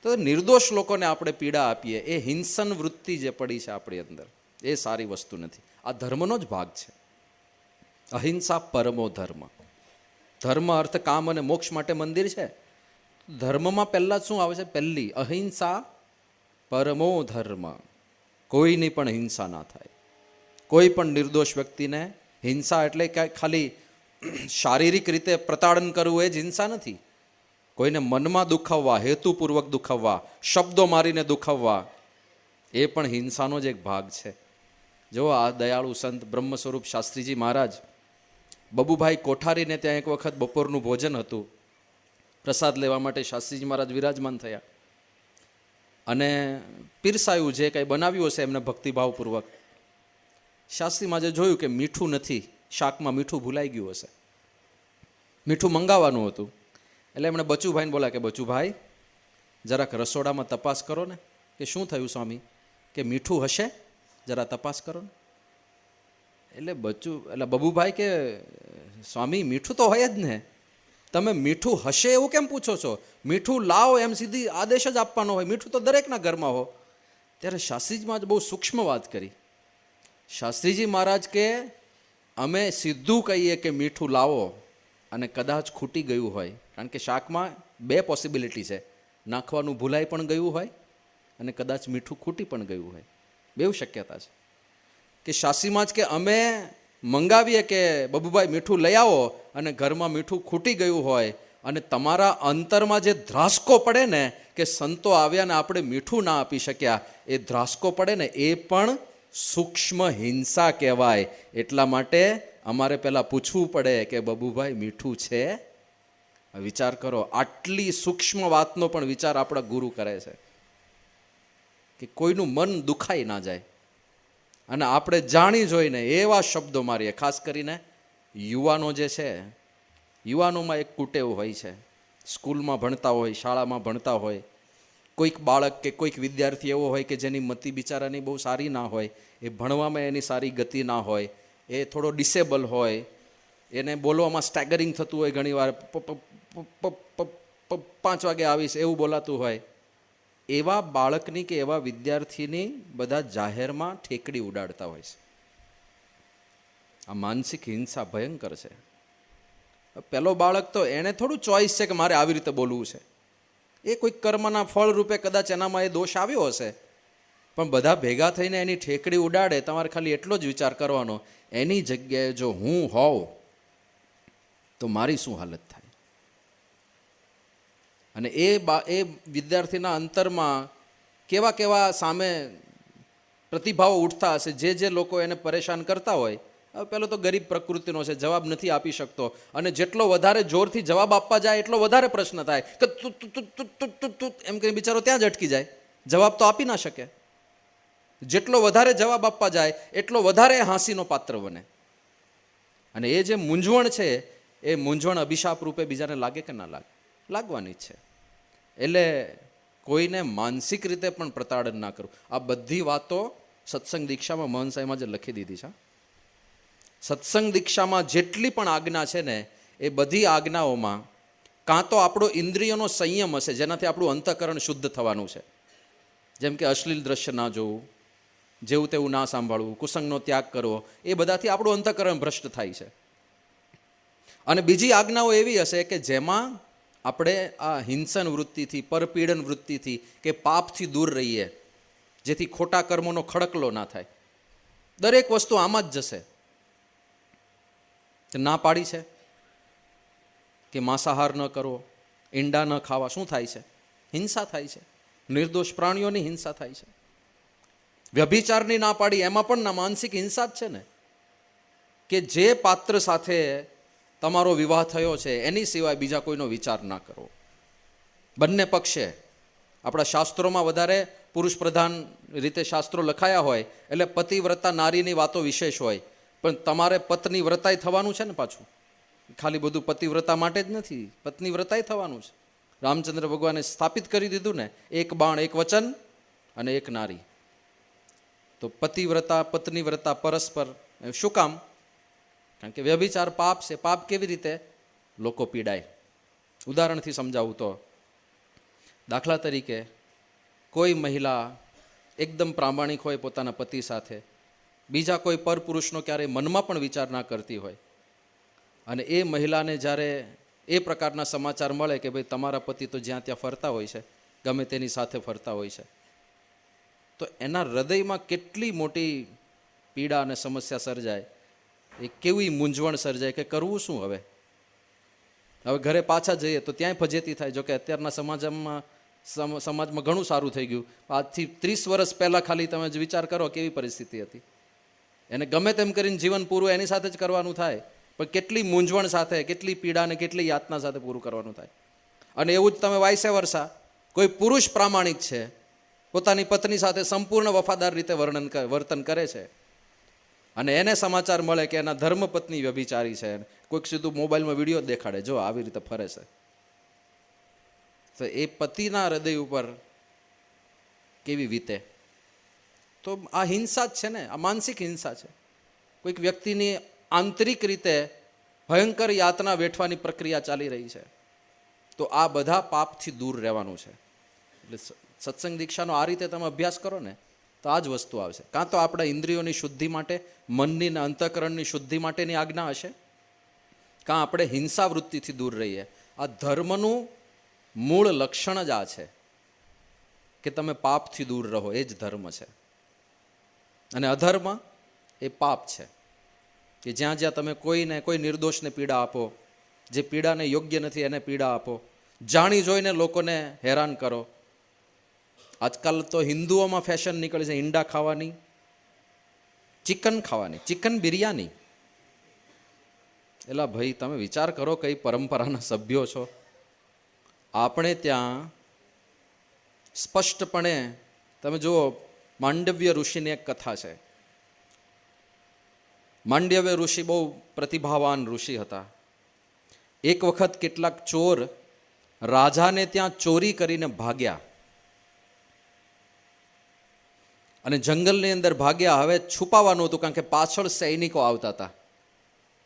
તો નિર્દોષ લોકોને આપણે પીડા આપીએ, એ હિંસન વૃત્તિ જે પડી છે આપણી અંદર, એ સારી વસ્તુ નથી. આ ધર્મનો જ ભાગ છે. અહિંસા પરમો ધર્મ. ધર્મ અર્થ કામ અને મોક્ષ માટે મંદિર છે. ધર્મમાં પહેલાં શું આવે છે? પહેલી અહિંસા પરમો ધર્મ. કોઈની પણ હિંસા ના થાય. કોઈ પણ નિર્દોષ વ્યક્તિને હિંસા એટલે કે ખાલી શારીરિક રીતે પ્રતાડન કરવું એ જ હિંસા નથી. કોઈને મનમાં દુખાવવા, હેતુપૂર્વક દુખાવવા, શબ્દો મારીને દુખાવવા, એ પણ હિંસાનો જ એક ભાગ છે. જો આ દયાળુ સંત બ્રહ્મ સ્વરૂપ શાસ્ત્રીજી મહારાજ બબુભાઈ કોઠારીને ત્યાં એક વખત બપોરનું ભોજન હતું, પ્રસાદ લેવા માટે શાસ્ત્રીજી મહારાજ વિરાજમાન થયા અને પીરસાયું, જે કંઈ બનાવ્યું હશે એમને ભક્તિભાવપૂર્વક. શાસ્ત્રીમાં જે જોયું કે મીઠું નથી, શાકમાં મીઠું ભૂલાઈ ગયું હશે, મીઠું મંગાવવાનું હતું. એટલે એમણે બચુભાઈને બોલા કે બચુભાઈ જરાક રસોડામાં તપાસ કરો ને. કે શું થયું સ્વામી? કે મીઠું હશે, જરા તપાસ કરો ને. એટલે બબુભાઈ કે સ્વામી મીઠું તો હોય જ ને, તમે મીઠું હશે એવું કેમ પૂછો છો? મીઠું લાવો એમ સીધી આદેશ જ આપવાનો હોય, મીઠું તો દરેકના ઘરમાં હો. ત્યારે શાસ્ત્રીજીમાં જ બહુ સૂક્ષ્મ વાત કરી. શાસ્ત્રીજી મહારાજ કે અમે સીધું કહીએ કે મીઠું લાવો અને કદાચ ખૂટી ગયું હોય, કારણ કે શાકમાં બે પોસિબિલિટી છે, નાખવાનું ભૂલાઈ પણ ગયું હોય અને કદાચ મીઠું ખૂટી પણ ગયું હોય, બેવ શક્યતા છે. કે શાસ્ત્રીમાં જ કે અમે મંગાવીએ કે બબુભાઈ મીઠું લઈ આવો અને ઘરમાં મીઠું ખૂટી ગયું હોય અને તમારા અંતરમાં જે ધ્રાસકો પડે ને કે સંતો આવ્યા ને આપણે મીઠું ના આપી શક્યા, એ ધ્રાસકો પડે ને એ પણ સૂક્ષ્મ હિંસા કહેવાય. એટલા માટે અમારે પહેલાં પૂછવું પડે કે બબુભાઈ મીઠું છે? વિચાર કરો, આટલી સૂક્ષ્મ વાતનો પણ વિચાર આપણા ગુરુ કરે છે કે કોઈનું મન દુખાઈ ના જાય. અને આપણે જાણી જોઈને એવા શબ્દો મારીએ. ખાસ કરીને યુવાનો જે છે, યુવાનોમાં એક કુટેવ હોય છે. સ્કૂલમાં ભણતા હોય, શાળામાં ભણતા હોય, કોઈક બાળક કે કોઈક વિદ્યાર્થી એવો હોય કે જેની મતિ બિચારાની બહુ સારી ના હોય, એ ભણવામાં એની સારી ગતિ ના હોય, એ થોડો ડિસેબલ હોય, એને બોલવામાં સ્ટેગરિંગ થતું હોય, ઘણીવાર 5 વાગે આવીશ એવું બોલાતું હોય. એવા બાળકની કે એવા વિદ્યાર્થીની બધા જાહેરમાં ઠેકડી ઉડાડતા હોય છે. આ માનસિક હિંસા ભયંકર છે. પેલો બાળક તો એને થોડું ચોઈસ છે કે મારે આવી રીતે બોલવું છે. એ કોઈક કર્મના ફળ રૂપે કદાચ એનામાં એ દોષ આવ્યો હશે, પણ બધા ભેગા થઈને એની ઠેકડી ઉડાડે. તમારે ખાલી એટલો જ વિચાર કરવાનો, એની જગ્યાએ જો હું હોઉં તો મારી શું હાલત થાય. અને એ વિદ્યાર્થીના અંતરમાં કેવા કેવા સામે પ્રતિભાવો ઉઠતા હશે. જે લોકો એને પરેશાન કરતા હોય, હવે પેલો તો ગરીબ પ્રકૃતિનો છે, જવાબ નથી આપી શકતો, અને જેટલો વધારે જોરથી જવાબ આપવા જાય એટલો વધારે પ્રશ્ન થાય કે તું એમ કરીને બિચારો ત્યાં જ અટકી જાય, જવાબ તો આપી ના શકે. જેટલો વધારે જવાબ આપવા જાય એટલો વધારે હાંસીનો પાત્ર બને. અને એ જે મૂંઝવણ છે એ મૂંઝવણ અભિશાપ રૂપે બીજાને લાગે કે ના લાગે, લાગવાની જ છે. એટલે કોઈને માનસિક રીતે પણ પ્રતાડન ના કરવું. આ બધી વાતો સત્સંગ દીક્ષામાં મહંત સાહેબમાં જે લખી દીધી છે. સત્સંગ દીક્ષામાં જેટલી પણ આજ્ઞા છે ને, એ બધી આજ્ઞાઓમાં કાં તો આપણો ઇન્દ્રિયોનો સંયમ હશે, જેનાથી આપણું અંતઃકરણ શુદ્ધ થવાનું છે. જેમ કે અશ્લીલ દ્રશ્ય ના જોવું, જેવું તેવું ના સાંભળવું, કુસંગનો ત્યાગ કરવો, એ બધાથી આપણું અંતઃકરણ ભ્રષ્ટ થાય છે. અને બીજી આજ્ઞાઓ એવી હશે કે જેમાં આપણે આ હિંસન વૃત્તિથી, પરપીડન વૃત્તિથી કે પાપથી દૂર રહીએ, જેથી ખોટા કર્મોનો ખડકલો ના થાય. દરેક વસ્તુ આમાં જ જશે. ના પાડી છે કે માંસાહાર ન કરવો, ઈંડા ન ખાવા, શું થાય છે? હિંસા થાય છે, નિર્દોષ પ્રાણીઓની હિંસા થાય છે. વ્યભિચારની ના પાડી, એમાં પણ માનસિક હિંસા જ છે ને, કે જે પાત્ર સાથે તમારો વિવાહ થયો છે એની સિવાય બીજા કોઈનો વિચાર ના કરવો. બંને પક્ષે આપણા શાસ્ત્રોમાં વધારે પુરુષ પ્રધાન રીતે શાસ્ત્રો લખાયા હોય એટલે પતિવ્રતા નારીની વાતો વિશેષ હોય, પણ તમારે પત્ની વ્રતાય થવાનું છે ને. પાછું ખાલી બધું પતિવ્રતા માટે જ નથી, પત્ની વ્રતાય થવાનું છે. રામચંદ્ર ભગવાને સ્થાપિત કરી દીધું ને, એક બાણ, એક વચન અને એક નારી. તો પતિવ્રતા પત્ની વ્રતા પરસ્પર. શું કામ? કારણ કે વ્યભિચાર પાપ છે. પાપ કેવી રીતે? લોકો પીડાય. ઉદાહરણથી સમજાવું તો, દાખલા તરીકે કોઈ મહિલા એકદમ પ્રામાણિક હોય પોતાના પતિ સાથે, બીજા કોઈ પરપુરુષનો ક્યારેય મનમાં પણ વિચાર ના કરતી હોય, અને એ મહિલાને જ્યારે એ પ્રકારના સમાચાર મળે કે ભાઈ તમારા પતિ તો જ્યાં ત્યાં ફરતા હોય છે, ગમે તેની સાથે ફરતા હોય છે, તો એના હૃદયમાં કેટલી મોટી પીડા અને સમસ્યા સર્જાય, એ કેવી મૂંઝવણ સર્જાય કે કરવું શું હવે. હવે ઘરે પાછા જઈએ તો ત્યાંય ફજેતી થાય. જોકે અત્યારના સમાજમાં ઘણું સારું થઈ ગયું. આજથી 30 વર્ષ પહેલાં ખાલી તમે જ વિચાર કરો કેવી પરિસ્થિતિ હતી. એને ગમે તેમ કરીને જીવન પૂરું એની સાથે જ કરવાનું થાય, પણ કેટલી મૂંઝવણ સાથે, કેટલી પીડા અને કેટલી યાતના સાથે પૂરું કરવાનું થાય. અને એવું જ તમે વાઇસ વર્સા, કોઈ પુરુષ પ્રામાણિક છે, પોતાની પત્ની સાથે સંપૂર્ણ વફાદાર રીતે વર્તન કરે છે, અને એને સમાચાર મળે કે એના ધર્મપત્ની વ્યભિચારી છે, કોઈક સીધું મોબાઈલમાં વિડીયો દેખાડે, જો આવી રીતે ફરે છે, તો એ પતિના હૃદય ઉપર કેવી વીતે. તો આ હિંસા જ છે ને, આ માનસિક હિંસા છે. કોઈક વ્યક્તિની આંતરિક રીતે ભયંકર યાતના વેઠવાની પ્રક્રિયા ચાલી રહી છે. તો આ બધા પાપથી દૂર રહેવાનું છે. એટલે સત્સંગ દીક્ષાનો આ રીતે તમે અભ્યાસ કરો ને તો આ જ વસ્તુ આવશે. કાં તો આપણા ઇન્દ્રિયોની શુદ્ધિ માટે, મનની અને અંતઃકરણની શુદ્ધિ માટેની આજ્ઞા હશે, કાં આપણે હિંસા વૃત્તિથી દૂર રહીએ. આ ધર્મનું મૂળ લક્ષણ જ આ છે કે તમે પાપથી દૂર રહો, એ જ ધર્મ છે. અને અધર્મ એ પાપ છે કે જ્યાં જ્યાં તમે કોઈને, કોઈ નિર્દોષને પીડા આપો, જે પીડાને યોગ્ય નથી એને પીડા આપો, જાણી જોઈને લોકોને હેરાન કરો. આજકાલ તો હિન્દુઓમાં ફેશન નીકળી છે ઈંડા ખાવાની, ચિકન ખાવાની, ચિકન બિરયાની. એલા ભાઈ તમે વિચાર કરો કઈ પરંપરાના સભ્યો છો. આપણે ત્યાં સ્પષ્ટપણે તમે જુઓ, માંડવ્ય ઋષિની એક કથા છે. માંડવ્ય ઋષિ બહુ પ્રતિભાવાન ઋષિ હતા. એક વખત કેટલાક ચોર રાજાને ત્યાં ચોરી કરીને ભાગ્યા, અને જંગલની અંદર ભાગ્યા. હવે છુપાવાનું હતું કારણ કે પાછળ સૈનિકો આવતા હતા.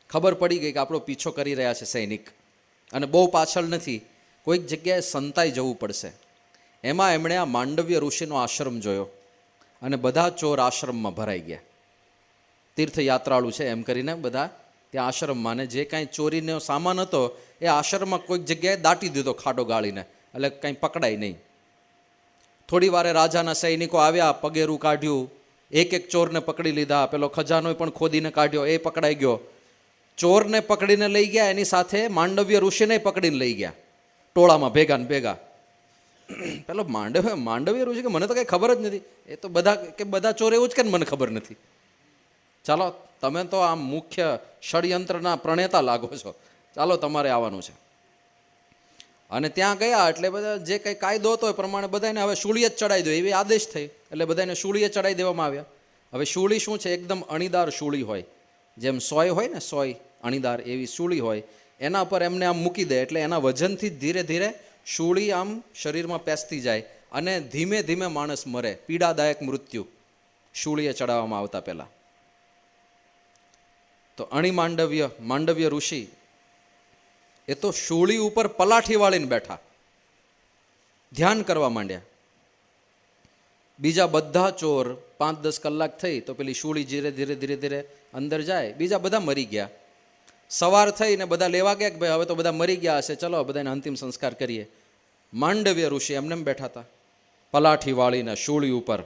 ખબર પડી ગઈ કે આપણો પીછો કરી રહ્યા છે સૈનિક, અને બહુ પાછળ નથી, કોઈક જગ્યાએ સંતાઈ જવું પડશે. એમાં એમણે આ માંડવ્ય ઋષિનો આશ્રમ જોયો, અને બધા ચોર આશ્રમમાં ભરાઈ ગયા. તીર્થયાત્રાળુ છે એમ કરીને બધા ત્યાં આશ્રમમાં, ને જે કાંઈ ચોરીનો સામાન હતો એ આશ્રમમાં કોઈક જગ્યાએ દાટી દીધો ખાડો ગાળીને, એટલે કંઈ પકડાય નહીં. થોડી વારે રાજાના સૈનિકો આવ્યા, પગેરું કાઢ્યું, એક એક ચોરને પકડી લીધા. પેલો ખજાનો પણ ખોદીને કાઢ્યો, એ પકડાઈ ગયો. ચોરને પકડીને લઈ ગયા, એની સાથે માંડવ્ય ઋષિને પકડીને લઈ ગયા, ટોળામાં ભેગા ને ભેગા. પેલો માંડવ્ય ઋષિ કે મને તો કંઈ ખબર જ નથી. એ તો બધા ચોર એવું જ કે મને ખબર નથી. ચાલો તમે તો આમ મુખ્ય ષડયંત્રના પ્રણેતા લાગો છો, ચાલો તમારે આવવાનું છે. અને ત્યાં ગયા એટલે બધા જે કંઈ કાયદો હતો એ પ્રમાણે બધાને હવે શૂળીએ જ ચડાવી દો એવી આદેશ થઈ. એટલે બધાને શૂળીએ ચડાવી દેવામાં આવ્યા. હવે શૂળી શું છે? એકદમ અણીદાર શૂળી હોય, જેમ સોય હોય ને, સોય અણીદાર એવી શૂળી હોય, એના પર એમને આમ મૂકી દે એટલે એના વજનથી જ ધીરે ધીરે શૂળી આમ શરીરમાં પેસતી જાય અને ધીમે ધીમે માણસ મરે, પીડાદાયક મૃત્યુ શૂળીએ ચડાવવામાં આવતા પહેલાં. તો માંડવ્ય ઋષિ એ તો શૂળી ઉપર પલાઠી વાળીને બેઠા, ધ્યાન કરવા માંડ્યા. બીજા બધા ચોર 5-10 કલાક થઈ તો પેલી શૂળી ધીરે ધીરે ધીરે ધીરે અંદર જાય, બીજા બધા મરી ગયા. સવાર થઈને બધા લેવા ગયા કે ભાઈ હવે તો બધા મરી ગયા હશે, ચલો બધાને અંતિમ સંસ્કાર કરીએ. માંડવ્ય ઋષિ એમને બેઠા હતા પલાઠી વાળીને શૂળી ઉપર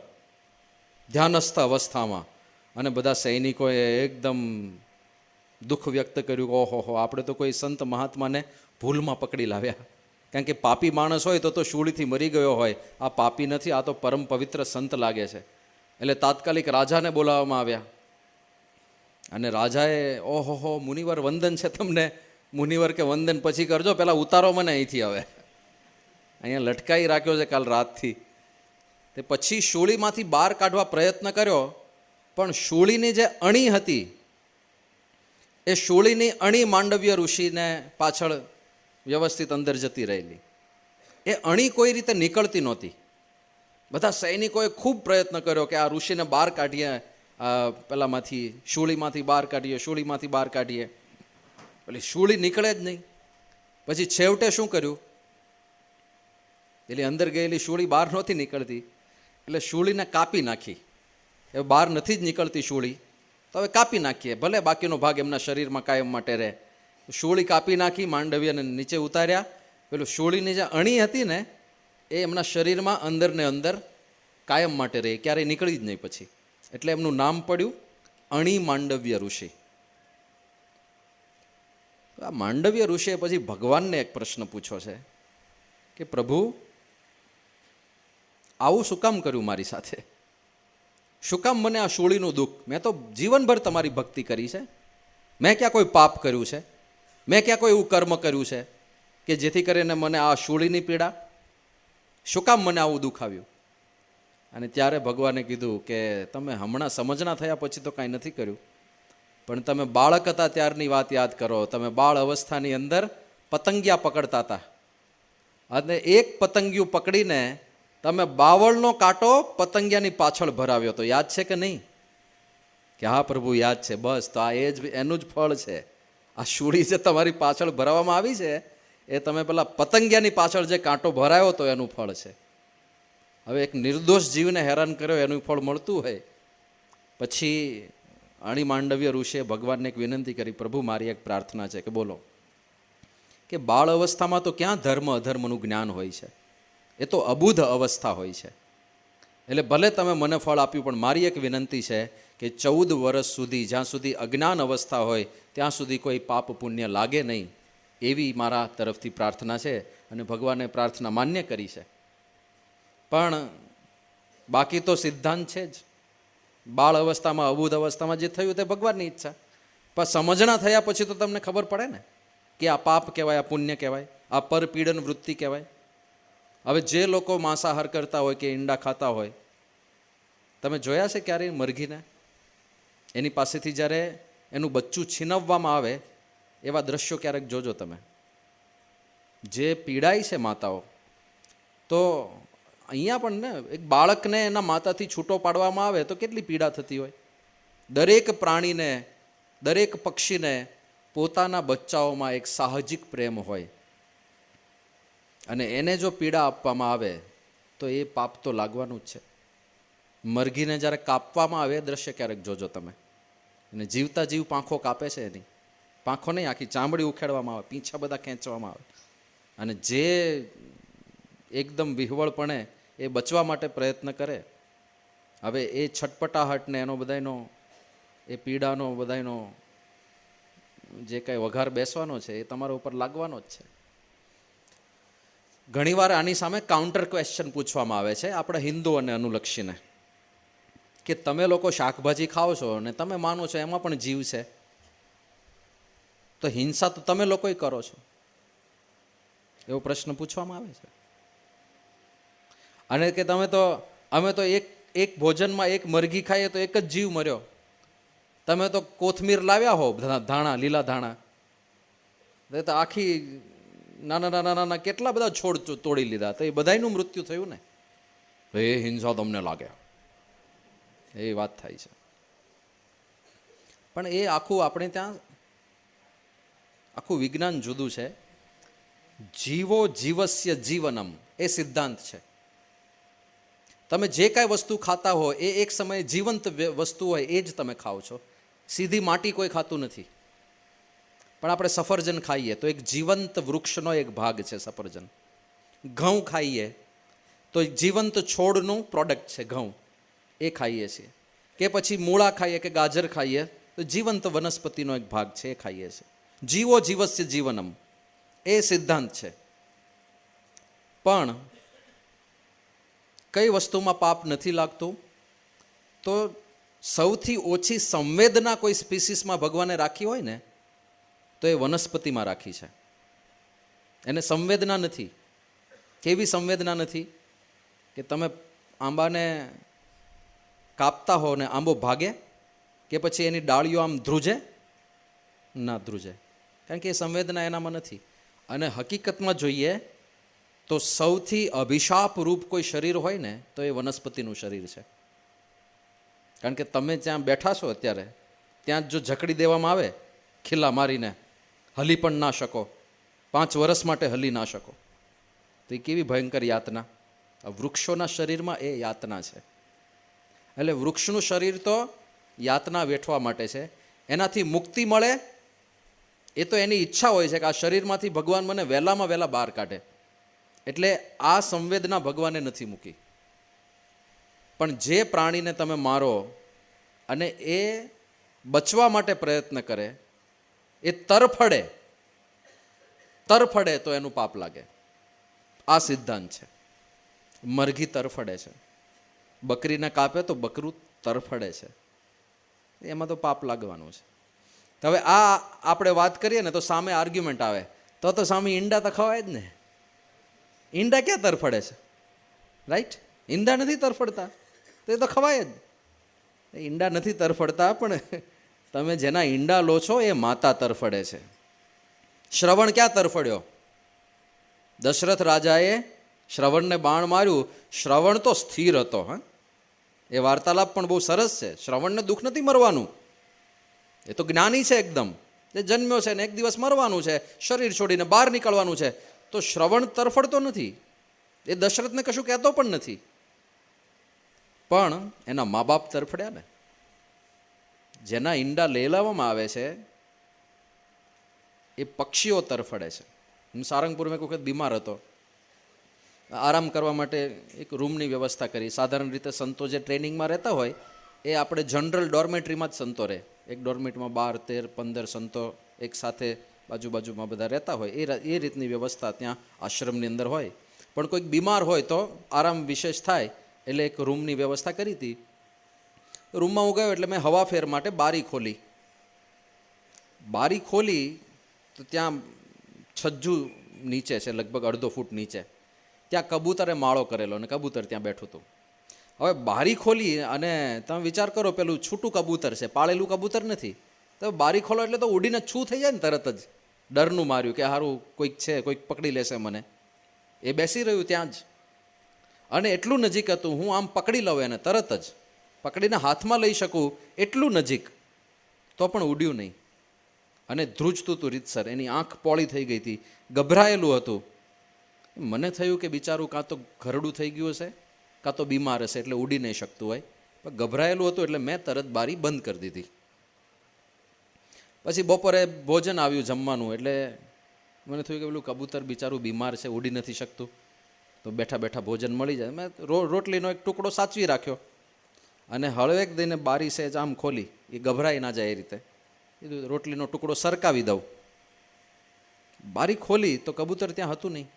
ધ્યાનસ્થ અવસ્થામાં. અને બધા સૈનિકોએ એકદમ દુઃખ વ્યક્ત કર્યું, ઓહો આપણે તો કોઈ સંત મહાત્માને ભૂલમાં પકડી લાવ્યા. કારણ કે પાપી માણસ હોય તો શૂળીથી મરી ગયો હોય, આ પાપી નથી, આ તો પરમ પવિત્ર સંત લાગે છે. એટલે તાત્કાલિક રાજાને બોલાવવામાં આવ્યા. અને રાજાએ, ઓહો મુનિવર વંદન છે તમને. મુનિવર કે વંદન પછી કરજો, પહેલાં ઉતારો મને અહીંથી, હવે અહીંયા લટકાઈ રાખ્યો છે કાલ રાતથી. તે પછી શૂળીમાંથી બહાર કાઢવા પ્રયત્ન કર્યો, પણ શૂળીની જે અણી હતી એ શૂળીની અણી માંડવ્ય ઋષિને પાછળ વ્યવસ્થિત અંદર જતી રહેલી. એ અણી કોઈ રીતે નીકળતી નહોતી. બધા સૈનિકોએ ખૂબ પ્રયત્ન કર્યો કે આ ઋષિને બહાર કાઢીએ, પેલામાંથી શૂળીમાંથી બહાર કાઢીએ, શૂળીમાંથી બહાર કાઢીએ. પેલી શૂળી નીકળે જ નહીં. પછી છેવટે શું કર્યું? એટલે અંદર ગયેલી શૂળી બહાર નહોતી નીકળતી, એટલે શૂળીને કાપી નાખી. એ બહાર નથી જ નીકળતી શૂળી, તો હવે કાપી નાખીએ, ભલે બાકીનો ભાગ એમના શરીરમાં કાયમ માટે રહે. શૂળી કાપી નાખી, માંડવ્યને નીચે ઉતાર્યા. પેલું શૂળીની જે અણી હતી ને એ એમના શરીરમાં અંદર ને અંદર કાયમ માટે રહી, ક્યારેય નીકળી જ નહીં પછી. એટલે એમનું નામ પડ્યું અણી માંડવ્ય ઋષિ. આ માંડવ્ય ઋષિએ પછી ભગવાનને એક પ્રશ્ન પૂછ્યો છે કે પ્રભુ આવું શું કામ કર્યું મારી સાથે? શું કામ મને આ શૂળીનું દુઃખ? મેં તો જીવનભર તમારી ભક્તિ કરી છે, મેં ક્યાં કોઈ પાપ કર્યું છે? મેં ક્યાં કોઈ એવું કર્મ કર્યું છે કે જેથી કરીને મને આ શૂળીની પીડા? શું કામ મને આવું દુઃખ આવ્યું? અને ત્યારે ભગવાને કીધું કે તમે હમણાં સમજણા થયા પછી તો કાંઈ નથી કર્યું, પણ તમે બાળક હતા ત્યારની વાત યાદ કરો. તમે બાળ અવસ્થાની અંદર પતંગિયા પકડતા હતા અને એક પતંગિયું પકડીને તમે બાવળનો કાંટો પતંગિયાની પાછળ ભરાવ્યો હતો, યાદ છે કે નહીં? કે હા પ્રભુ યાદ છે. બસ તો આ એનું જ ફળ છે. આ શૂળી જે તમારી પાછળ ભરાવવામાં આવી છે એ તમે પેલા પતંગિયાની પાછળ જે કાંટો ભરાયો હતો એનું ફળ છે. હવે એક નિર્દોષ જીવને હેરાન કર્યો એનું ફળ મળતું હોય. પછી અણી માંડવ્ય ઋષિએ ભગવાનને એક વિનંતી કરી, પ્રભુ મારી એક પ્રાર્થના છે કે બોલો. કે બાળ અવસ્થામાં તો ક્યાં ધર્મ અધર્મનું જ્ઞાન હોય છે, એ તો અબુધ અવસ્થા હોય છે. એટલે ભલે તમે મને ફળ આપ્યું, પણ મારી એક વિનંતી છે કે 14 વર્ષ સુધી, જ્યાં સુધી અજ્ઞાન અવસ્થા હોય ત્યાં સુધી કોઈ પાપ પુણ્ય લાગે નહીં, એવી મારા તરફથી પ્રાર્થના છે. અને ભગવાને પ્રાર્થના માન્ય કરી છે. પણ બાકી તો સિદ્ધાંત છે જ. બાળ અવસ્થામાં, અબુધ અવસ્થામાં જે થયું તે ભગવાનની ઈચ્છા. પણ સમજણા થયા પછી તો તમને ખબર પડે ને કે આ પાપ કહેવાય, આ પુણ્ય કહેવાય, આ પરપીડન વૃત્તિ કહેવાય. હવે જે લોકો માંસાહાર કરતા હોય કે ઈંડા ખાતા હોય, તમે જોયા છે ક્યારેય મરઘીને? એની પાસેથી જ્યારે એનું બચ્ચું છીનવવામાં આવે એવા દ્રશ્યો ક્યારેક જોજો તમે. જે પીડાય છે માતાઓ, તો અહીંયા પણ ને એક બાળકને એના માતાથી છૂટો પાડવામાં આવે તો કેટલી પીડા થતી હોય. દરેક પ્રાણીને, દરેક પક્ષીને પોતાના બચ્ચાઓમાં એક સાહજિક પ્રેમ હોય, અને એને જો પીડા આપવામાં આવે તો એ પાપ તો લાગવાનું જ છે. મરઘીને જ્યારે કાપવામાં આવે એ દ્રશ્ય ક્યારેક જોજો તમે. અને જીવતા જીવ પાંખો કાપે છે, એની પાંખો નહીં, આખી ચામડી ઉખેડવામાં આવે, પીંછા બધા ખેંચવામાં આવે. અને જે એકદમ વિહવળપણે એ બચવા માટે પ્રયત્ન કરે, હવે એ છટપટાહટને એનો બધાનો, એ પીડાનો બધાનો જે કાંઈ વઘાર બેસવાનો છે એ તમારા ઉપર લાગવાનો જ છે. ઘણીવાર આની સામે કાઉન્ટર ક્વેશ્ચન પૂછવામાં આવે છે આપણે હિન્દુઓને અનુલક્ષીને કે તમે લોકો શાકભાજી ખાઓ છો અને તમે માનો છો એમાં પણ જીવ છે, તો હિંસા તો તમે લોકોય કરો છો, એવો પ્રશ્ન પૂછવામાં આવે છે. અને કે અમે તો એક ભોજનમાં એક મરઘી ખાઈએ તો એક જ જીવ મર્યો, તમે તો કોથમીર લાવ્યા હો, ધાણા, લીલા ધાણા, તો આખી નાના કેટલા બધા છોડ તોડી લીધા, તો એ બધાયનું મૃત્યુ થયું ને. એ હિંસા તમને લાગે, એ વાત થાય છે. પણ એ આખું આપણે ત્યાં આખું વિજ્ઞાન જુદું છે. જીવો જીવસ્ય જીવનમ એ સિદ્ધાંત છે. તમે જે કાંઈ વસ્તુ ખાતા હો એ એક સમયે જીવંત વસ્તુ હોય એ જ તમે ખાઓ છો. સીધી માટી કોઈ ખાતું નથી. પણ આપણે સફરજન ખાઈએ તો એક જીવંત વૃક્ષનો એક ભાગ છે સફરજન. ઘઉં ખાઈએ તો જીવંત છોડનું પ્રોડક્ટ છે ઘઉં, એ ખાઈએ છીએ. કે પછી મૂળા ખાઈએ કે ગાજર ખાઈએ તો જીવંત વનસ્પતિનો એક ભાગ છે, એ ખાઈએ છીએ. જીવો જીવસ્ય જીવનમ એ સિદ્ધાંત છે. પણ કઈ વસ્તુમાં પાપ નથી લાગતું? તો સૌથી ઓછી સંવેદના કોઈ સ્પીસીસમાં ભગવાને રાખી હોય ને તો એ વનસ્પતિમાં રાખી છે. એને સંવેદના નથી. કેવી સંવેદના નથી? કે તમે આંબાને કાપતા હો ને આંબો ભાગે કે પછી એની ડાળીઓ આમ ધ્રુજે? ના ધ્રુજે, કારણ કે એ સંવેદના એનામાં નથી. અને હકીકતમાં જોઈએ તો સૌથી અભિશાપ રૂપ કોઈ શરીર હોય ને તો એ વનસ્પતિનું શરીર છે. કારણ કે તમે ત્યાં બેઠા છો અત્યારે, ત્યાં જો જકડી દેવામાં આવે ખીલા મારીને, હલી પણ ના શકો, 5 વર્ષ માટે હલી ના શકો, તો એ કેવી ભયંકર યાતના. વૃક્ષોના શરીરમાં એ યાતના છે. એટલે વૃક્ષનું શરીર તો યાતના વેઠવા માટે છે. એનાથી મુક્તિ મળે એ તો એની ઈચ્છા હોય છે કે આ શરીરમાંથી ભગવાન મને વહેલામાં વહેલા બહાર કાઢે. એટલે આ સંવેદના ભગવાને નથી મૂકી. પણ જે પ્રાણીને તમે મારો અને એ બચવા માટે પ્રયત્ન કરે, એ તરફડે તો એનું પાપ લાગે. આ સિદ્ધાંત છે. મરઘી તરફડે છે, બકરીને કાપે તો બકરું તરફડે છે, એમાં તો પાપ લાગવાનું છે. હવે આ આપણે વાત કરીએ ને તો સામે આર્ગ્યુમેન્ટ આવે, તો સામે ઈંડા તો ખવાય જ ને. ઈંડા ક્યાં તરફડે છે? રાઈટ? ઈંડા નથી તરફડતા, તો એ તો ખવાય જ. ઈંડા નથી તરફડતા, પણ તમે જેના ઈંડા લો છો એ માતા તરફડે છે. શ્રવણ ક્યાં તરફડ્યો? દશરથ રાજાએ શ્રવણને બાણ માર્યું. શ્રવણ તો સ્થિર હતો. હા, એ વાર્તાલાપ પણ બહુ સરસ છે. શ્રવણને દુઃખ નથી મરવાનું, એ તો જ્ઞાની છે એકદમ. એ જન્મ્યો છે ને એક દિવસ મરવાનું છે, શરીર છોડીને બહાર નીકળવાનું છે. તો શ્રવણ તરફડતો નથી, એ દશરથને કશું કહેતો પણ નથી. પણ એના મા બાપ તરફડ્યા ને. જેના ઈંડા લેલાવવામાં આવે છે એ પક્ષીઓ તરફડે છે. હું સારંગપુરમાં એક વખત બીમાર હતો. આરામ કરવા માટે એક રૂમની વ્યવસ્થા કરી. સાધારણ રીતે સંતો જે ટ્રેનિંગમાં રહેતા હોય એ આપણે જનરલ ડોર્મેટરીમાં જ સંતો રહે. એક ડોર્મેટમાં 12, 13, 15 સંતો એક સાથે બાજુમાં બધા રહેતા હોય, એ રીતની વ્યવસ્થા ત્યાં આશ્રમની અંદર હોય. પણ કોઈક બીમાર હોય તો આરામ વિશેષ થાય એટલે એક રૂમની વ્યવસ્થા કરી હતી. રૂમમાં હું ગયો એટલે મેં હવા ફેર માટે બારી ખોલી તો ત્યાં છજ્જુ નીચે છે, લગભગ 1.5 ફૂટ નીચે. ત્યાં કબૂતરે માળો કરેલો અને કબૂતર ત્યાં બેઠું હતું. હવે બારી ખોલી અને તમે વિચાર કરો, પેલું છૂટું કબૂતર છે, પાળેલું કબૂતર નથી. તો બારી ખોલો એટલે તો ઉડીને છૂ થઈ જાય ને તરત જ. ડરનું માર્યું કે હારું કોઈક છે, કોઈક પકડી લેશે મને. એ બેસી રહ્યું ત્યાં જ અને એટલું નજીક હતું, હું આમ પકડી લઉં એને તરત જ પકડીને હાથમાં લઈ શકું એટલું નજીક, તો પણ ઉડ્યું નહીં. અને ધ્રુજતું હતું રીતસર. એની આંખ પોળી થઈ ગઈ હતી, ગભરાયેલું હતું. મને થયું કે બિચારું કાં તો ઘરડું થઈ ગયું હશે કાં તો બીમાર હશે એટલે ઉડી નહીં શકતું હોય. પણ ગભરાયેલું હતું એટલે મેં તરત બારી બંધ કરી દીધી. પછી બપોરે ભોજન આવ્યું, જમવાનું, એટલે મને થયું કે પેલું કબૂતર બિચારું બીમાર છે, ઉડી નથી શકતું, તો બેઠા બેઠા ભોજન મળી જાય. મેં રોટલીનો એક ટુકડો સાચવી રાખ્યો અને હળવેક દઈને બારી સહેજ આમ ખોલી, એ ગભરાઈ ના જાય એ રીતે. કીધું રોટલીનો ટુકડો સરકાવી દઉં. બારી ખોલી તો કબૂતર ત્યાં હતું નહીં.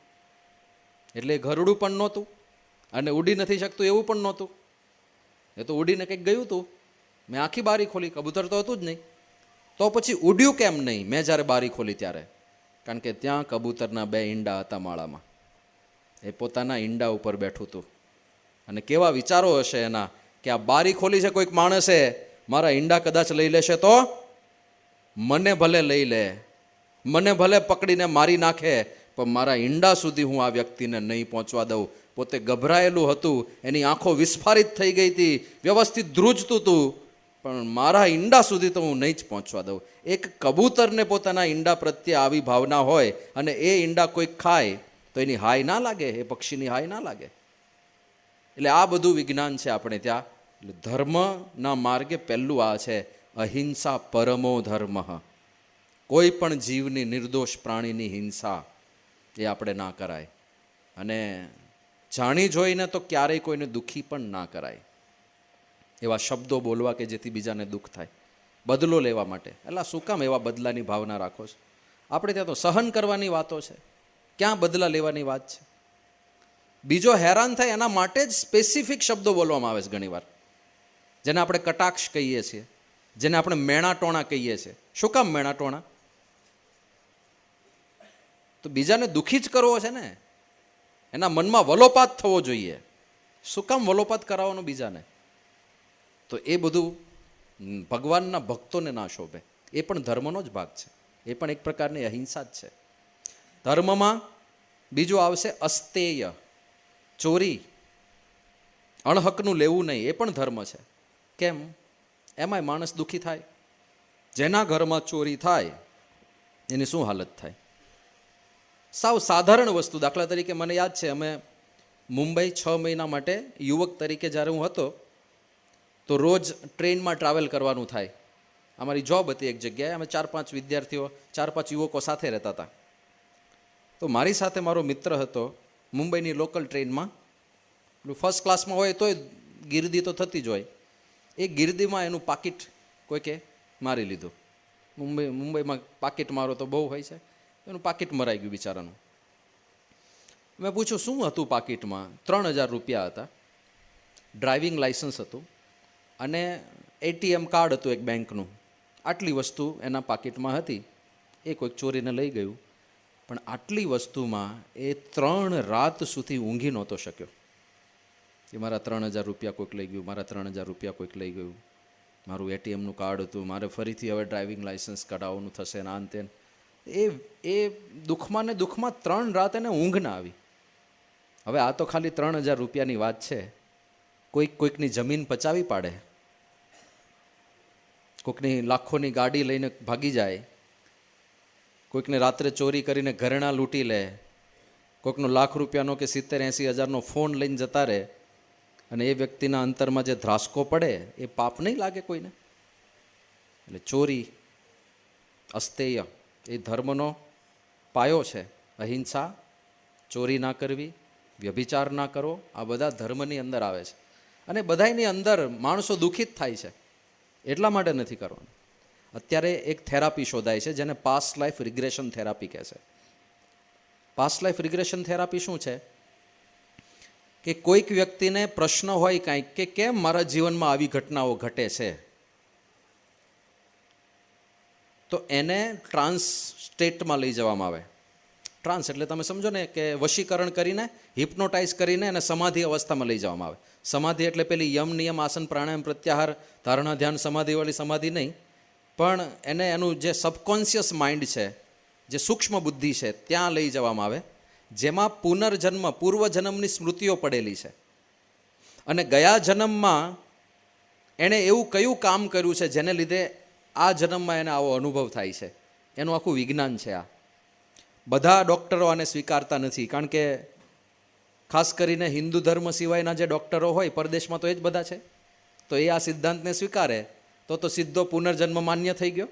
એટલે ઘરડું પણ નહોતું અને ઉડી નથી શકતું એવું પણ નહોતું. એ તો ઉડીને કંઈક ગયું હતું, મેં આખી બારી ખોલી, કબૂતર તો હતું જ નહીં. તો પછી ઉડ્યું કેમ નહીં મેં જ્યારે બારી ખોલી ત્યારે? કારણ કે ત્યાં કબૂતરના 2 ઈંડા હતા માળામાં. એ પોતાના ઈંડા ઉપર બેઠું હતું. અને કેવા વિચારો હશે એના કે આ બારી ખોલી છે કોઈક માણસે, મારા ઈંડા કદાચ લઈ લેશે તો મને ભલે લઈ લે, મને ભલે પકડીને મારી નાખે, પણ મારા ઈંડા સુધી હું આ વ્યક્તિને નહીં પહોંચવા દઉં. પોતે ગભરાયેલું હતું, એની આંખો વિસ્ફારિત થઈ ગઈ હતી, વ્યવસ્થિત ધ્રુજતું હતું, પણ મારા ઈંડા સુધી તો હું નહીં જ પહોંચવા દઉં. એક કબૂતરને પોતાના ઈંડા પ્રત્યે આવી ભાવના હોય અને એ ઈંડા કોઈક ખાય તો એની હાય ના લાગે, એ પક્ષીની હાય ના લાગે. એટલે આ બધું વિજ્ઞાન છે આપણે ત્યાં. એટલે ધર્મના માર્ગે પહેલું આ છે, અહિંસા પરમો ધર્મ. કોઈ પણ જીવની, નિર્દોષ પ્રાણીની હિંસા એ આપણે ના કરાય. અને જાણી જોઈને તો ક્યારેય કોઈને દુઃખી પણ ના કરાય. એવા શબ્દો બોલવા કે જેથી બીજાને દુઃખ થાય, બદલો લેવા માટે. એટલે શું કામ એવા બદલાની ભાવના રાખો છો? આપણે ત્યાં તો સહન કરવાની વાતો છે, ક્યાં બદલા લેવાની વાત છે? બીજો હેરાન થાય એના માટે જ સ્પેસિફિક શબ્દો બોલવામાં આવે છે ઘણીવાર, જેને આપણે કટાક્ષ કહીએ છીએ, જેને આપણે મેણાટોણા કહીએ છીએ. શું કામ મેણાટોણા? તો બીજાને દુઃખી જ કરવો છે ને, એના મનમાં વલોપાત થવો જોઈએ. શું કામ વલોપાત કરાવવાનો બીજાને? તો એ બધું ભગવાનના ભક્તોને ના શોભે. એ પણ ધર્મનો જ ભાગ છે, એ પણ એક પ્રકારની અહિંસા જ છે. ધર્મમાં બીજું આવશે અસ્તેય, ચોરી, અણહકનું લેવું નહીં. એ પણ ધર્મ છે. કેમ? એમાંય માણસ દુઃખી થાય. જેના ઘરમાં ચોરી થાય એની શું હાલત થાય? સાવ સાધારણ વસ્તુ. દાખલા તરીકે મને યાદ છે, અમે મુંબઈ 6 મહિના માટે યુવક તરીકે જ્યારે હું હતો તો રોજ ટ્રેનમાં ટ્રાવેલ કરવાનું થાય. અમારી જોબ હતી એક જગ્યાએ, અમે 4-5 વિદ્યાર્થીઓ, 4-5 યુવકો સાથે રહેતા હતા. તો મારી સાથે મારો મિત્ર હતો. મુંબઈની લોકલ ટ્રેનમાં ફર્સ્ટ ક્લાસમાં હોય તોય ગીર્દી તો થતી જ હોય. એ ગીર્દીમાં એનું પાકીટ કોઈકે મારી લીધું. મુંબઈમાં પાકીટ મારો તો બહુ હોય છે. એનું પાકીટ મરાઈ ગયું બિચારાનું. મેં પૂછ્યું શું હતું પાકીટમાં? 3000 રૂપિયા હતા, ડ્રાઇવિંગ લાઇસન્સ હતું અને ATM કાર્ડ હતું એક બેંકનું. આટલી વસ્તુ એના પાકીટમાં હતી. એ કોઈક ચોરીને લઈ ગયું. પણ આટલી વસ્તુમાં એ 3 રાત સુધી ઊંઘી નહોતો શક્યો કે મારા 3000 રૂપિયા કોઈક લઈ ગયું, મારા 3000 રૂપિયા કોઈક લઈ ગયું, મારું ATMનું કાર્ડ હતું, મારે ફરીથી હવે ડ્રાઇવિંગ લાઇસન્સ કઢાવવાનું થશે ને આન તેન. એ દુઃખમાં ને દુઃખમાં 3 રાત એને ઊંઘ ના આવી. હવે આ તો ખાલી 3000 રૂપિયાની વાત છે. કોઈકની જમીન પચાવી પાડે, કોઈકની લાખોની ગાડી લઈને ભાગી જાય, કોઈકને રાત્રે ચોરી કરીને ઘરેણાં લૂંટી લે, કોઈકનો લાખ રૂપિયાનો કે 70-80 હજારનો ફોન લઈને જતા રહે, અને એ વ્યક્તિના અંતરમાં જે ધ્રાસકો પડે એ પાપ નહીં લાગે કોઈને? એટલે ચોરી, અસ્તેય એ ધર્મનો પાયો છે. અહિંસા, ચોરી ના કરવી, વ્યભિચાર ના કરવો, આ બધા ધર્મની અંદર આવે છે. અને બધાની અંદર માણસો દુઃખિત થાય છે, એટલા માટે નથી કરવાનું. અત્યારે એક થેરાપી શોધાય છે જેને પાસ્ટ લાઈફ રિગ્રેશન થેરાપી કહે છે. પાસ્ટ લાઈફ રિગ્રેશન થેરાપી શું છે? કે કોઈક વ્યક્તિને પ્રશ્ન હોય કાંઈક કે કેમ મારા જીવનમાં આવી ઘટનાઓ ઘટે છે, તો એને ટ્રાન્સ સ્ટેટમાં લઈ જવામાં આવે. ટ્રાન્સ એટલે તમે સમજો ને કે વશીકરણ કરીને, હિપ્નોટાઇઝ કરીને એને સમાધિ અવસ્થામાં લઈ જવામાં આવે. સમાધિ એટલે પેલી યમ, નિયમ, આસન, પ્રાણાયામ, પ્રત્યાહાર, ધારણા, ધ્યાન, સમાધિવાળી સમાધિ નહીં, પણ એને એનું જે સબકોન્શિયસ માઇન્ડ છે, જે સૂક્ષ્મ બુદ્ધિ છે, ત્યાં લઈ જવામાં આવે, જેમાં પુનર્જન્મ, પૂર્વજન્મની સ્મૃતિઓ પડેલી છે. અને ગયા જન્મમાં એણે એવું કયું કામ કર્યું છે જેને લીધે આ જન્મમાં એને આવો અનુભવ થાય છે. એનું આખું વિજ્ઞાન છે આ. બધા ડૉક્ટરો આને સ્વીકારતા નથી, કારણ કે ખાસ કરીને હિન્દુ ધર્મ સિવાયના જે ડૉક્ટરો હોય પરદેશમાં તો એ જ બધા છે. તો એ આ સિદ્ધાંતને સ્વીકારે તો સીધો પુનર્જન્મ માન્ય થઈ ગયો,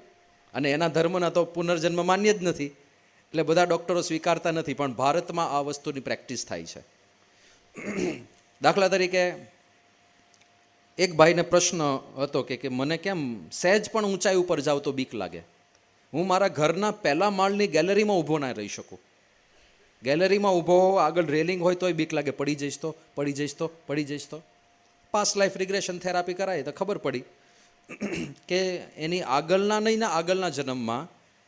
અને એના ધર્મના તો પુનર્જન્મ માન્ય જ નથી. એટલે બધા ડૉક્ટરો સ્વીકારતા નથી, પણ ભારતમાં આ વસ્તુની પ્રેક્ટિસ થાય છે. દાખલા તરીકે એક ભાઈને પ્રશ્ન હતો કે મને કેમ સહેજ પણ ઊંચાઈ ઉપર જાવ તો બીક લાગે. હું મારા ઘરના પહેલા માળની ગેલેરીમાં ઊભો ના રહી શકું. ગેલેરીમાં ઊભો આગળ રેલિંગ હોય તોય બીક લાગે, પડી જઈશ તો, પડી જઈશ તો, પડી જઈશ તો. પાસ્ટ લાઈફ રિગ્રેશન થેરાપી કરાવી તો ખબર પડી કે એની આગળના જન્મમાં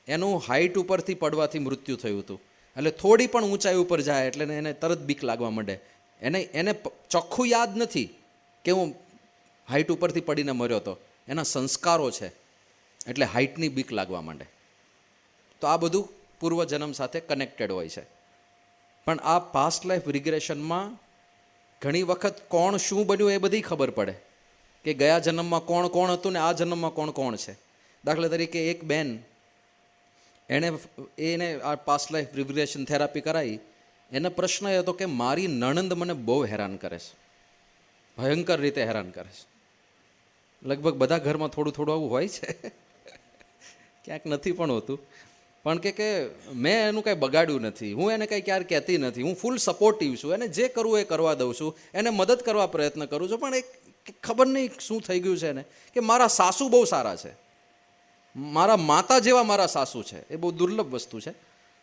એનું હાઇટ ઉપરથી પડવાથી મૃત્યુ થયું હતું. એટલે થોડી પણ ઊંચાઈ ઉપર જાય એટલે એને તરત બીક લાગવા માંડે. એને ચોખ્ખું યાદ નથી કે હું હાઇટ ઉપરથી પડીને મર્યો હતો. એના સંસ્કારો છે એટલે હાઇટની બીક લાગવા માંડે. તો આ બધું પૂર્વજન્મ સાથે કનેક્ટેડ હોય છે. પણ આ પાસ્ટ લાઈફ રિગ્રેશનમાં ઘણી વખત કોણ શું બન્યું એ બધી ખબર પડે કે ગયા જન્મમાં કોણ કોણ હતું ને આ જન્મમાં કોણ કોણ છે. દાખલા તરીકે એક બેન એને આ પાસ્ટ લાઈફ રિગ્રેશન થેરાપી કરાવી. એનો પ્રશ્ન એ હતો કે મારી નણંદ મને બહુ હેરાન કરે છે, ભયંકર રીતે હેરાન કરે છે. લગભગ બધા ઘરમાં થોડું થોડું આવું હોય છે, ક્યાંક નથી પણ હોતું. પણ કે મેં એનું કાંઈ બગાડ્યું નથી, હું એને કાંઈ ક્યારે કહેતી નથી, હું ફૂલ સપોર્ટિવ છું, એને જે કરવું એ કરવા દઉં છું, એને મદદ કરવા પ્રયત્ન કરું છું. પણ એક ખબર નહીં શું થઈ ગયું છે એને કે મારા સાસુ બહુ સારા છે, મારા માતા જેવા મારા સાસુ છે. એ બહુ દુર્લભ વસ્તુ છે.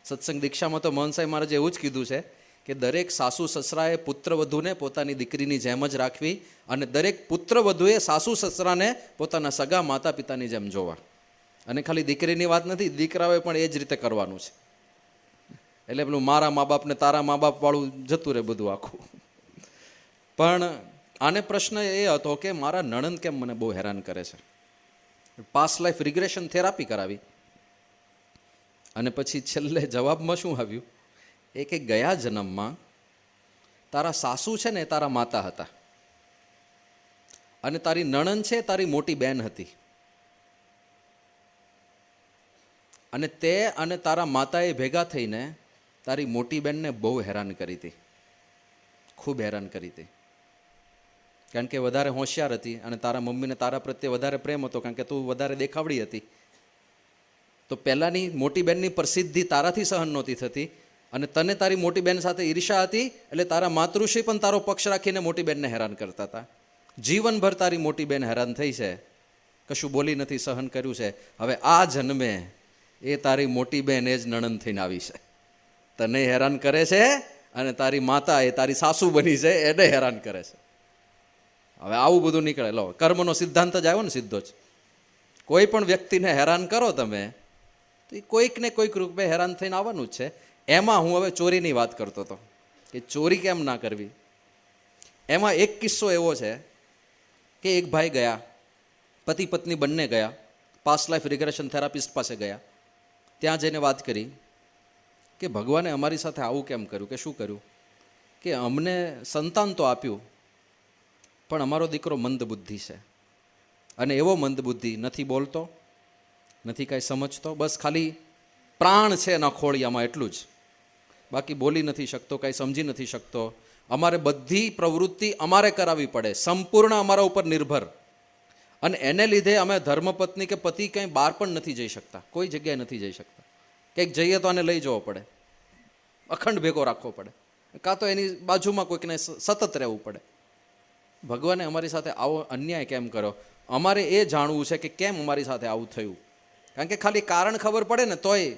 સત્સંગ દીક્ષામાં તો મહંત સાહેબ મહારાજે એવું જ કીધું છે કે દરેક સાસુ સસરાએ પુત્રવધૂને પોતાની દીકરીની જેમ જ રાખવી અને દરેક પુત્રવધૂએ સાસુ સસરાને પોતાના સગા માતા પિતાની જેમ જોવા. અને ખાલી દીકરીની વાત નથી, દીકરાઓએ પણ એ જ રીતે કરવાનું છે. એટલે પેલું મારા મા બાપને તારા મા બાપ વાળું જતું રહે બધું આખું. પણ આને પ્રશ્ન એ હતો કે મારા નણંદ કેમ મને બહુ હેરાન કરે છે. પાસ્ટ લાઈફ રિગ્રેશન થેરાપી કરાવી અને પછી છેલ્લે જવાબમાં શું આવ્યું એ કે ગયા જન્મમાં તારા સાસુ છે ને તારા માતા હતા અને તારી નણંદ છે તારી મોટી બહેન હતી. અને તે અને તારા માતાએ ભેગા થઈને તારી મોટી બહેનને બહુ હેરાન કરી હતી, ખૂબ હેરાન કરી હતી. કારણ કે વધારે હોશિયાર હતી અને તારા મમ્મીને તારા પ્રત્યે વધારે પ્રેમ હતો કારણ કે તું વધારે દેખાવડી હતી. તો પહેલાંની મોટી બહેનની પ્રસિદ્ધિ તારાથી સહન નહોતી થતી અને તને તારી મોટી બહેન સાથે ઈર્ષા હતી. એટલે તારા માતૃશ્રી પણ તારો પક્ષ રાખીને મોટી બહેનને હેરાન કરતા હતા. જીવનભર તારી મોટી બહેન હેરાન થઈ છે, કશું બોલી નથી, સહન કર્યું છે. હવે આ જન્મે એ તારી મોટી બહેન એ જ નણંદ થઈને આવી છે, તને હેરાન કરે છે અને તારી માતા એ તારી સાસુ બની છે એને હેરાન કરે છે. હવે આવું બધું નીકળે. લો, કર્મનો સિદ્ધાંત જ આવ્યો ને સીધો જ. કોઈ પણ વ્યક્તિને હેરાન કરો તમે તો એ કોઈક ને કોઈક રૂપે હેરાન થઈને આવવાનું જ છે. એમાં હું હવે ચોરીની વાત કરતો હતો કે ચોરી કેમ ના કરવી. એમાં એક કિસ્સો એવો છે કે એક ભાઈ ગયા, પતિ પત્ની બંને ગયા, પાસ્ટ લાઈફ રિગ્રેશન થેરાપિસ્ટ પાસે ગયા. ત્યાં જઈને વાત કરી કે ભગવાને અમારી સાથે આવું કેમ કર્યું, કે શું કર્યું, કે અમને સંતાન તો આપ્યું પણ અમારો દીકરો મંદબુદ્ધિ છે. અને એવો મંદબુદ્ધિ, નથી બોલતો, નથી કાંઈ સમજતો, બસ ખાલી પ્રાણ છે એના ખોળિયામાં એટલું જ, બાકી બોલી નથી શકતો, કાંઈ સમજી નથી શકતો. અમારે બધી પ્રવૃત્તિ અમારે કરાવવી પડે, સંપૂર્ણ અમારા ઉપર નિર્ભર. અને એને લીધે અમે ધર્મપત્ની કે પતિ કંઈ બહાર પણ નથી જઈ શકતા, કોઈ જગ્યાએ નથી જઈ શકતા. કંઈક જઈએ તો આને લઈ જવો પડે, અખંડ ભેગો રાખવો પડે, કાં તો એની બાજુમાં કોઈકને સતત રહેવું પડે. ભગવાને અમારી સાથે આવો અન્યાય કેમ કર્યો? અમારે એ જાણવું છે કે કેમ અમારી સાથે આવું થયું. કારણ કે ખાલી કારણ ખબર પડે ને તોય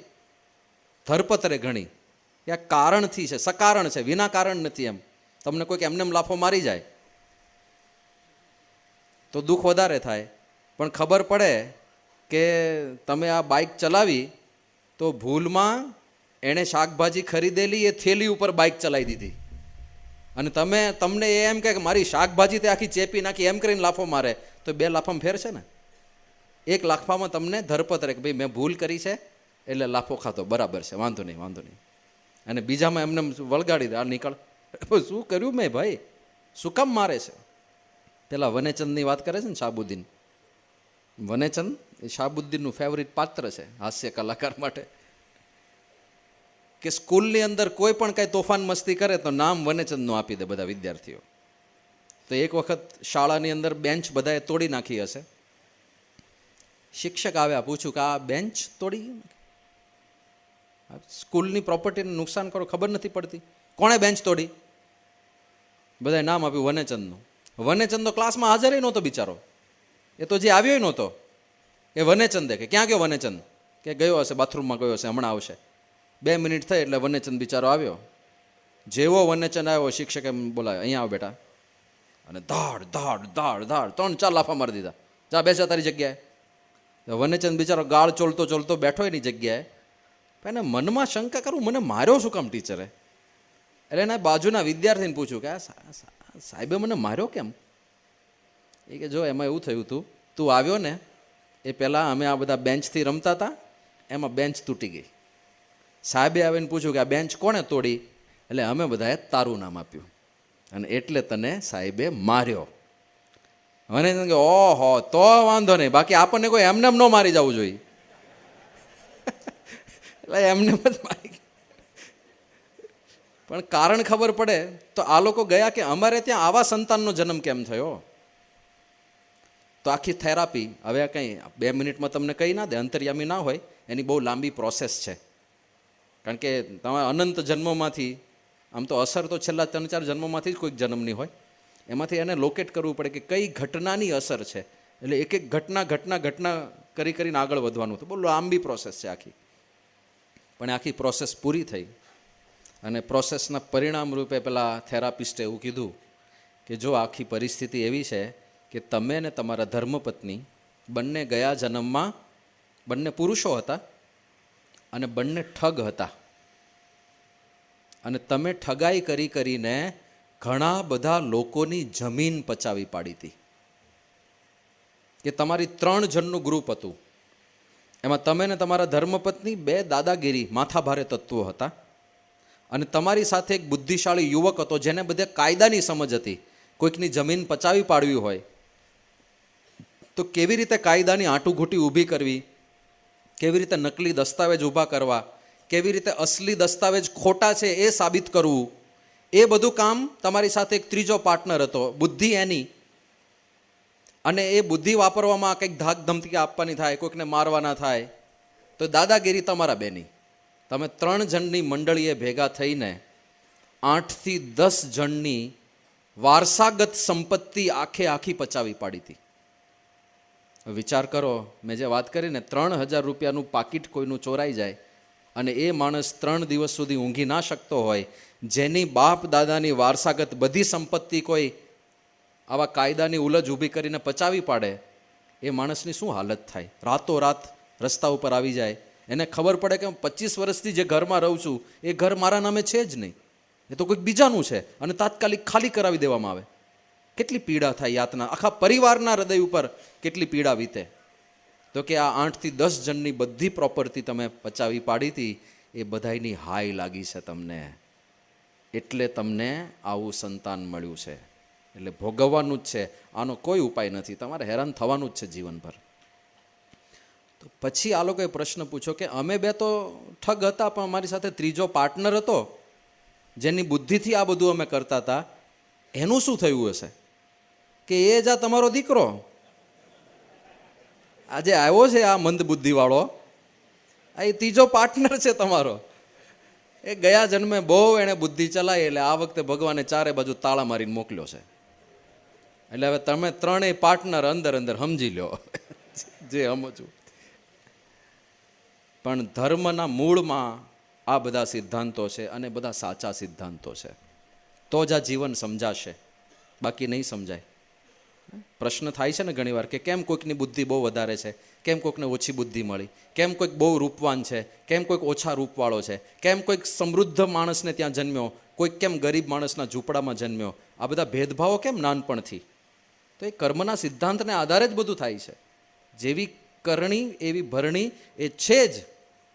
ધરપતરે ઘણી, કે આ કારણથી છે, સકારણ છે, વિના કારણ નથી. એમ તમને કોઈક એમનેમ લાફો મારી જાય તો દુઃખ વધારે થાય. પણ ખબર પડે કે તમે આ બાઇક ચલાવી તો ભૂલમાં એણે શાકભાજી ખરીદેલી એ થેલી ઉપર બાઇક ચલાવી દીધી અને તમને એમ કે મારી શાકભાજી તે આખી ચેપી નાખી એમ કરીને લાફો મારે તો 2 લાફામાં ફેર છે ને. 1 લાફામાં તમને ધરપત રહે કે ભાઈ મેં ભૂલ કરી છે એટલે લાફો ખાતો, બરાબર છે, વાંધો નહીં વાંધો નહીં. અને બીજામાં એમને વળગાડી દે, આ નીકળ, શું કર્યું મેં ભાઈ, શું કામ મારે છે. પેલા વનેચંદની વાત કરે છે ને, શાહબુદ્દીન. વનેચંદ એ શાહબુદ્દીનનું ફેવરિટ પાત્ર છે હાસ્ય કલાકાર માટે. કે સ્કૂલની અંદર કોઈ પણ કાંઈ તોફાન મસ્તી કરે તો નામ વનેચંદનું આપી દે બધા વિદ્યાર્થીઓ. તો એક વખત શાળાની અંદર બેન્ચ બધાએ તોડી નાખી હશે. શિક્ષક આવ્યા, પૂછ્યું કે આ બેન્ચ તોડી, સ્કૂલની પ્રોપર્ટીને નુકસાન કરો, ખબર નથી પડતી, કોણે બેન્ચ તોડી? બધાએ નામ આપ્યું વનેચંદનું. વનેચંદ તો ક્લાસમાં હાજર નહોતો બિચારો, એ તો જે આવ્યો નહોતો. એ વનેચંદે કે ક્યાં ગયો વનેચંદ? કે ગયો હશે, બાથરૂમમાં ગયો હશે, હમણાં આવશે. 2 મિનિટ થઈ એટલે વનેચંદ બિચારો આવ્યો. જેવો વનેચંદ આવ્યો શિક્ષકે બોલાવ્યો, અહીંયા આવો બેટા. અને ધાડ ધાડ ધાડ ધાડ 3-4 લાફા મારી દીધા. જા બેસા તારી જગ્યાએ. વનેચંદ બિચારો ગાળ ચોલતો ચોલતો બેઠો એની જગ્યાએ. એને મનમાં શંકા કરું, મને માર્યો શું કામ ટીચરે? એટલે એના બાજુના વિદ્યાર્થીને પૂછ્યું કે સાહેબે મને માર્યો કેમ? એ કે જો એમાં એવું થયું હતું, તું આવ્યો ને એ પહેલાં અમે આ બધા બેન્ચથી રમતા હતા, એમાં બેન્ચ તૂટી ગઈ. સાહેબે આવીને પૂછ્યું કે આ બેન્ચ કોણે તોડી? એટલે અમે બધાએ તારું નામ આપ્યું અને એટલે તને સાહેબે માર્યો. મને કે ઓહો, તો વાંધો નહીં, બાકી આપણને કોઈ એમને ન મારી જવું જોઈએ. એટલે એમને જ મારી. પણ કારણ ખબર પડે તો આ લોકો ગયા કે અમારે ત્યાં આવા સંતાનનો જન્મ કેમ થયો. તો આખી થેરાપી હવે કંઈ 2 મિનિટમાં તમને કહી ના દે, અંતર્યામી ના હોય, એની બહુ લાંબી પ્રોસેસ છે. કારણ કે તમારા અનંત જન્મોમાંથી, આમ તો અસર તો છેલ્લા 3-4 જન્મોમાંથી જ કોઈક જન્મની હોય, એમાંથી એને લોકેટ કરવું પડે કે કઈ ઘટનાની અસર છે. એટલે એક એક ઘટના કરીને આગળ વધવાનું. તો બહુ લાંબી પ્રોસેસ છે આખી. પણ આખી પ્રોસેસ પૂરી થઈ અને પ્રોસેસના પરિણામ રૂપે પેલા થેરાપિસ્ટે એવું કીધું કે જો આખી પરિસ્થિતિ એવી છે કે તમે ને તમારા ધર્મપત્ની બંને ગયા જન્મમાં બંને પુરુષો હતા અને બંને ઠગ હતા, અને તમે ઠગાઈ કરીને ઘણા બધા લોકોની જમીન પચાવી પાડી હતી. કે તમારી 3 જણનું ગ્રુપ હતું, એમાં તમે ને તમારા ધર્મપત્ની 2 દાદાગીરી માથાભારે તત્વો હતા, અને તમારી સાથે એક બુદ્ધિશાળી યુવક હતો જેને બધે કાયદાની સમજ હતી. કોઈકની જમીન પચાવી પાડવી હોય તો કેવી રીતે કાયદાની આંટુઘૂંટી ઊભી કરવી, કેવી રીતે નકલી દસ્તાવેજ ઊભા કરવા, કેવી રીતે અસલી દસ્તાવેજ ખોટા છે એ સાબિત કરવું, એ બધું કામ તમારી સાથે એક ત્રીજો પાર્ટનર હતો, બુદ્ધિ એની. અને એ બુદ્ધિ વાપરવામાં કંઈક ધાક ધમકી આપવાની થાય, કોઈકને મારવાના થાય, તો દાદાગીરી તમારા બેની. તમે 3 જણની મંડળીએ ભેગા થઈને 8 થી 10 જણની વારસાગત સંપત્તિ આખી પચાવી પાડી હતી. વિચાર કરો, મેં જે વાત કરીને 3000 રૂપિયાનું પાકીટ કોઈનું ચોરાઈ જાય અને એ માણસ 3 દિવસ સુધી ઊંઘી ના શકતો હોય, જેની બાપ દાદાની વારસાગત બધી સંપત્તિ કોઈ આવા કાયદાની ઉલજ ઊભી કરીને પચાવી પાડે, એ માણસની શું હાલત થાય? રાતોરાત રસ્તા ઉપર આવી જાય. એને ખબર પડે કે 25 વર્ષથી જે ઘરમાં રહું છું એ ઘર મારા નામે છે જ નહીં, એ તો કોઈક બીજાનું છે, અને તાત્કાલિક ખાલી કરાવી દેવામાં આવે. કેટલી પીડા થાય, યાતના, આખા પરિવારના હૃદય ઉપર કેટલી પીડા વીતે. તો કે આ 8 થી 10 જણની બધી પ્રોપર્ટી તમે પચાવી પાડી હતી, એ બધાયની હાય લાગી છે તમને, એટલે તમને આવું સંતાન મળ્યું છે. એટલે ભોગવવાનું જ છે, આનો કોઈ ઉપાય નથી, તમારે હેરાન થવાનું જ છે જીવનભર. તો પછી આ લોકોએ પ્રશ્ન પૂછ્યો કે અમે 2 તો ઠગ હતા, પણ અમારી સાથે ત્રીજો પાર્ટનર હતો જેની બુદ્ધિથી આ બધું અમે કરતા હતા, એનું શું થયું હશે? કે એ જા તમારો દીકરો આજે આવ્યો છે, આ મંદ બુદ્ધિવાળો, આ એ ત્રીજો પાર્ટનર છે તમારો. એ ગયા જન્મે બહુ એણે બુદ્ધિ ચલાવી, એટલે આ વખતે ભગવાને 4 બાજુ તાળા મારીને મોકલ્યો છે. એટલે હવે તમે 3 પાર્ટનર અંદર સમજી લો જે સમજવું. પણ ધર્મના મૂળમાં આ બધા સિદ્ધાંતો છે, અને બધા સાચા સિદ્ધાંતો છે. તો જ આ જીવન સમજાશે, બાકી નહીં સમજાય. પ્રશ્ન થાય છે ને ઘણીવાર કે કેમ કોઈકની બુદ્ધિ બહુ વધારે છે, કેમ કોઈકને ઓછી બુદ્ધિ મળી, કેમ કોઈક બહુ રૂપવાન છે, કેમ કોઈક ઓછા રૂપવાળો છે, કેમ કોઈક સમૃદ્ધ માણસને ત્યાં જન્મ્યો, કોઈક કેમ ગરીબ માણસના ઝૂંપડામાં જન્મ્યો. આ બધા ભેદભાવો કેમ નાનપણથી? તો એ કર્મના સિદ્ધાંતને આધારે જ બધું થાય છે. જેવી કરણી એવી ભરણી, એ છે જ,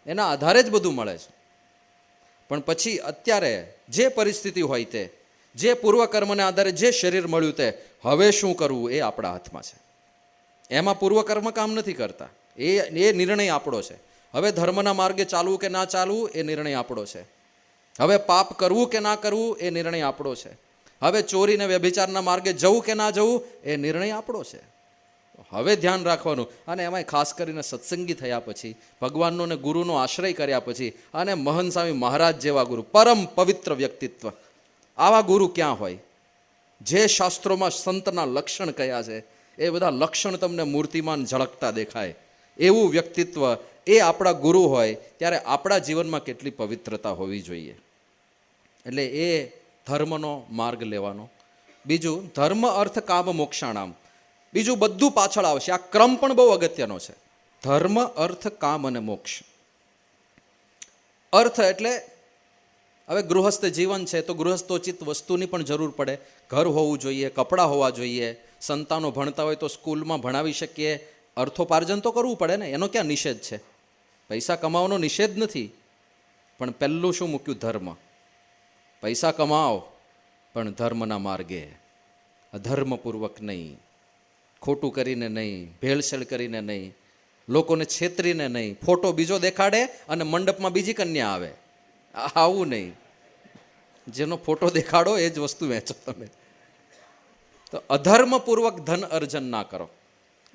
એના આધારે જ બધું મળે છે. પણ પછી અત્યારે જે પરિસ્થિતિ હોય તે, જે પૂર્વકર્મને આધારે જે શરીર મળ્યું તે, હવે શું કરવું એ આપણા હાથમાં છે. એમાં પૂર્વકર્મ કામ નથી કરતા, એ નિર્ણય આપણો છે. હવે ધર્મના માર્ગે ચાલવું કે ના ચાલવું એ નિર્ણય આપણો છે. હવે પાપ કરવું કે ના કરવું એ નિર્ણય આપણો છે. હવે ચોરી ને વ્યભિચારના માર્ગે જવું કે ના જવું એ નિર્ણય આપણો છે. હવે ધ્યાન રાખવાનું. અને એમાંય ખાસ કરીને સત્સંગી થયા પછી, ભગવાનનો ને ગુરુનો આશ્રય કર્યા પછી, અને મહંત સ્વામી મહારાજ જેવા ગુરુ, પરમ પવિત્ર વ્યક્તિત્વ, આવા ગુરુ ક્યાં હોય? જે શાસ્ત્રોમાં સંતના લક્ષણ કયા છે એ બધા લક્ષણ તમને મૂર્તિમાન ઝળકતા દેખાય, એવું વ્યક્તિત્વ એ આપણા ગુરુ હોય, ત્યારે આપણા જીવનમાં કેટલી પવિત્રતા હોવી જોઈએ. એટલે એ ધર્મનો માર્ગ લેવાનો, બીજું ધર્મ અર્થ કામ મોક્ષાણામ, બીજું બધું પાછળ આવશે. આ ક્રમ પણ બહુ અગત્યનો છે. ધર્મ અર્થ કામ અને મોક્ષ. અર્થ એટલે હવે ગૃહસ્થ જીવન છે તો ગૃહસ્થોચિત વસ્તુની પણ જરૂર પડે. ઘર હોવું જોઈએ, કપડાં હોવા જોઈએ, સંતાનો ભણતા હોય તો સ્કૂલમાં ભણાવી શકીએ. અર્થોપાર્જન તો કરવું પડે ને, એનો ક્યાં નિષેધ છે? પૈસા કમાવાનો નિષેધ નથી, પણ પહેલું શું મૂક્યું? ધર્મ. પૈસા કમાઓ પણ ધર્મના માર્ગે, અધર્મપૂર્વક નહીં, ખોટું કરીને નહીં, ભેળસેળ કરીને નહીં, લોકોને છેતરીને નહીં. ફોટો બીજો દેખાડે અને મંડપમાં બીજી કન્યા આવે, આવું નહીં. જેનો ફોટો દેખાડો એ જ વસ્તુ વેચો તમે. તો અધર્મપૂર્વક ધન અર્જન ના કરો.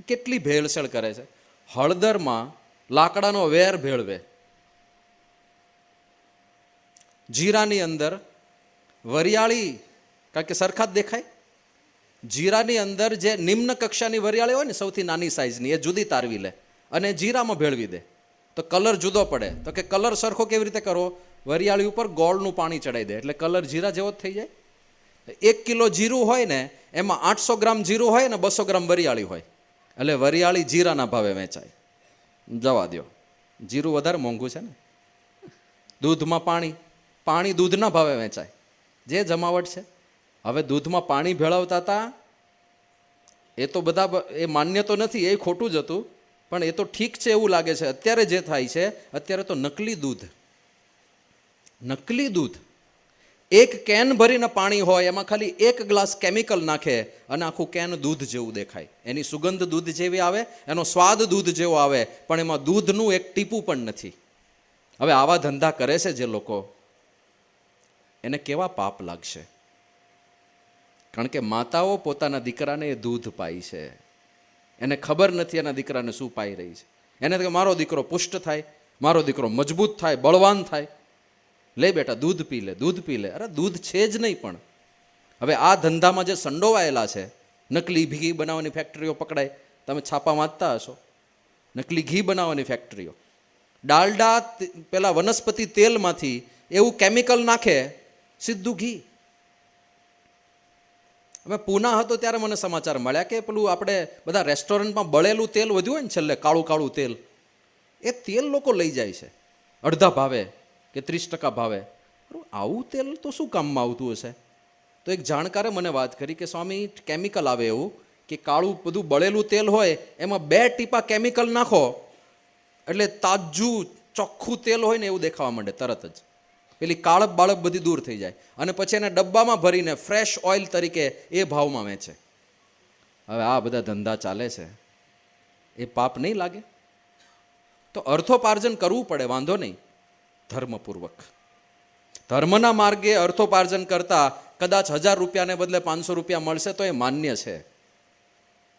કેટલી ભેળસેળ કરે છે. હળદરમાં લાકડાનો વેર ભેળવે, જીરાની અંદર વરિયાળી, કારણ કે સરખા જ દેખાય. જીરાની અંદર જે નિમ્ન કક્ષાની વરિયાળી હોય ને, સૌથી નાની સાઇઝની, એ જુદી તારવી લે અને જીરામાં ભેળવી દે તો કલર જુદો પડે. તો કે કલર સરખો કેવી રીતે કરવો? વરિયાળી ઉપર ગોળનું પાણી ચડાવી દે એટલે કલર જીરા જેવો જ થઈ જાય. 1 કિલો જીરું હોય ને, એમાં 800 ગ્રામ જીરું હોય ને 200 ગ્રામ વરિયાળી હોય, એટલે વરિયાળી જીરાના ભાવે વેચાય. જવા દો, જીરું વધારે મોંઘું છે ને. દૂધમાં પાણી, પાણી દૂધના ભાવે વેચાય. જે જમાવટ છે. હવે દૂધમાં પાણી ભેળવતા હતા એ તો બધા, એ માન્ય તો નથી, એ ખોટું જ હતું, પણ એ તો ઠીક છે એવું લાગે છે. અત્યારે જે થાય છે, અત્યારે તો નકલી દૂધ, નકલી દૂધ. 1 કેન ભરીને પાણી હોય, એમાં ખાલી 1 ગ્લાસ કેમિકલ નાખે અને આખું કેન દૂધ જેવું દેખાય. એની સુગંધ દૂધ જેવી આવે, એનો સ્વાદ દૂધ જેવો આવે, પણ એમાં દૂધનું એક ટીપું પણ નથી. હવે આવા ધંધા કરે છે જે લોકો, એને કેવા પાપ લાગશે? કારણ કે માતાઓ પોતાના દીકરાને એ દૂધ પાય છે, એને ખબર નથી એના દીકરાને શું પાઈ રહી છે. એને કે મારો દીકરો પુષ્ટ થાય, મારો દીકરો મજબૂત થાય, બળવાન થાય, લે બેટા દૂધ પી લે, દૂધ પી લે. અરે દૂધ છે જ નહીં. પણ હવે આ ધંધામાં જે સંડોવાયેલા છે, નકલી ઘી બનાવવાની ફેક્ટરીઓ પકડાય, તમે છાપા વાંચતા હશો, નકલી ઘી બનાવવાની ફેક્ટરીઓ. ડાલડા, પેલા વનસ્પતિ તેલમાંથી એવું કેમિકલ નાખે, સીધું ઘી. અમે પૂના હતો ત્યારે મને સમાચાર મળ્યા કે પેલું આપણે બધા રેસ્ટોરન્ટમાં બળેલું તેલ વધ્યું હોય ને છેલ્લે, કાળું કાળું તેલ, એ તેલ લોકો લઈ જાય છે અડધા ભાવે કે 30% ભાવે. આવું તેલ તો શું કામમાં આવતું હશે? તો એક જાણકારે મને વાત કરી કે સ્વામી, કેમિકલ આવે એવું કે કાળું બધું બળેલું તેલ હોય, એમાં 2 ટીપા કેમિકલ નાખો એટલે તાજું ચોખ્ખું તેલ હોય ને એવું દેખાવા માંડે તરત જ. પેલી કાળપ બાળપ બધી દૂર થઈ જાય અને પછી એને ડબ્બામાં ભરીને ફ્રેશ ઓઇલ તરીકે એ ભાવમાં વેચે. હવે આ બધા ધંધા ચાલે છે, એ પાપ નહીં લાગે? તો અર્થોપાર્જન કરવું પડે, વાંધો નહીં, ધર્મપૂર્વક. ધર્મના માર્ગે અર્થોપાર્જન કરતા કદાચ 1000 રૂપિયાને બદલે 500 રૂપિયા મળશે તો એ માન્ય છે,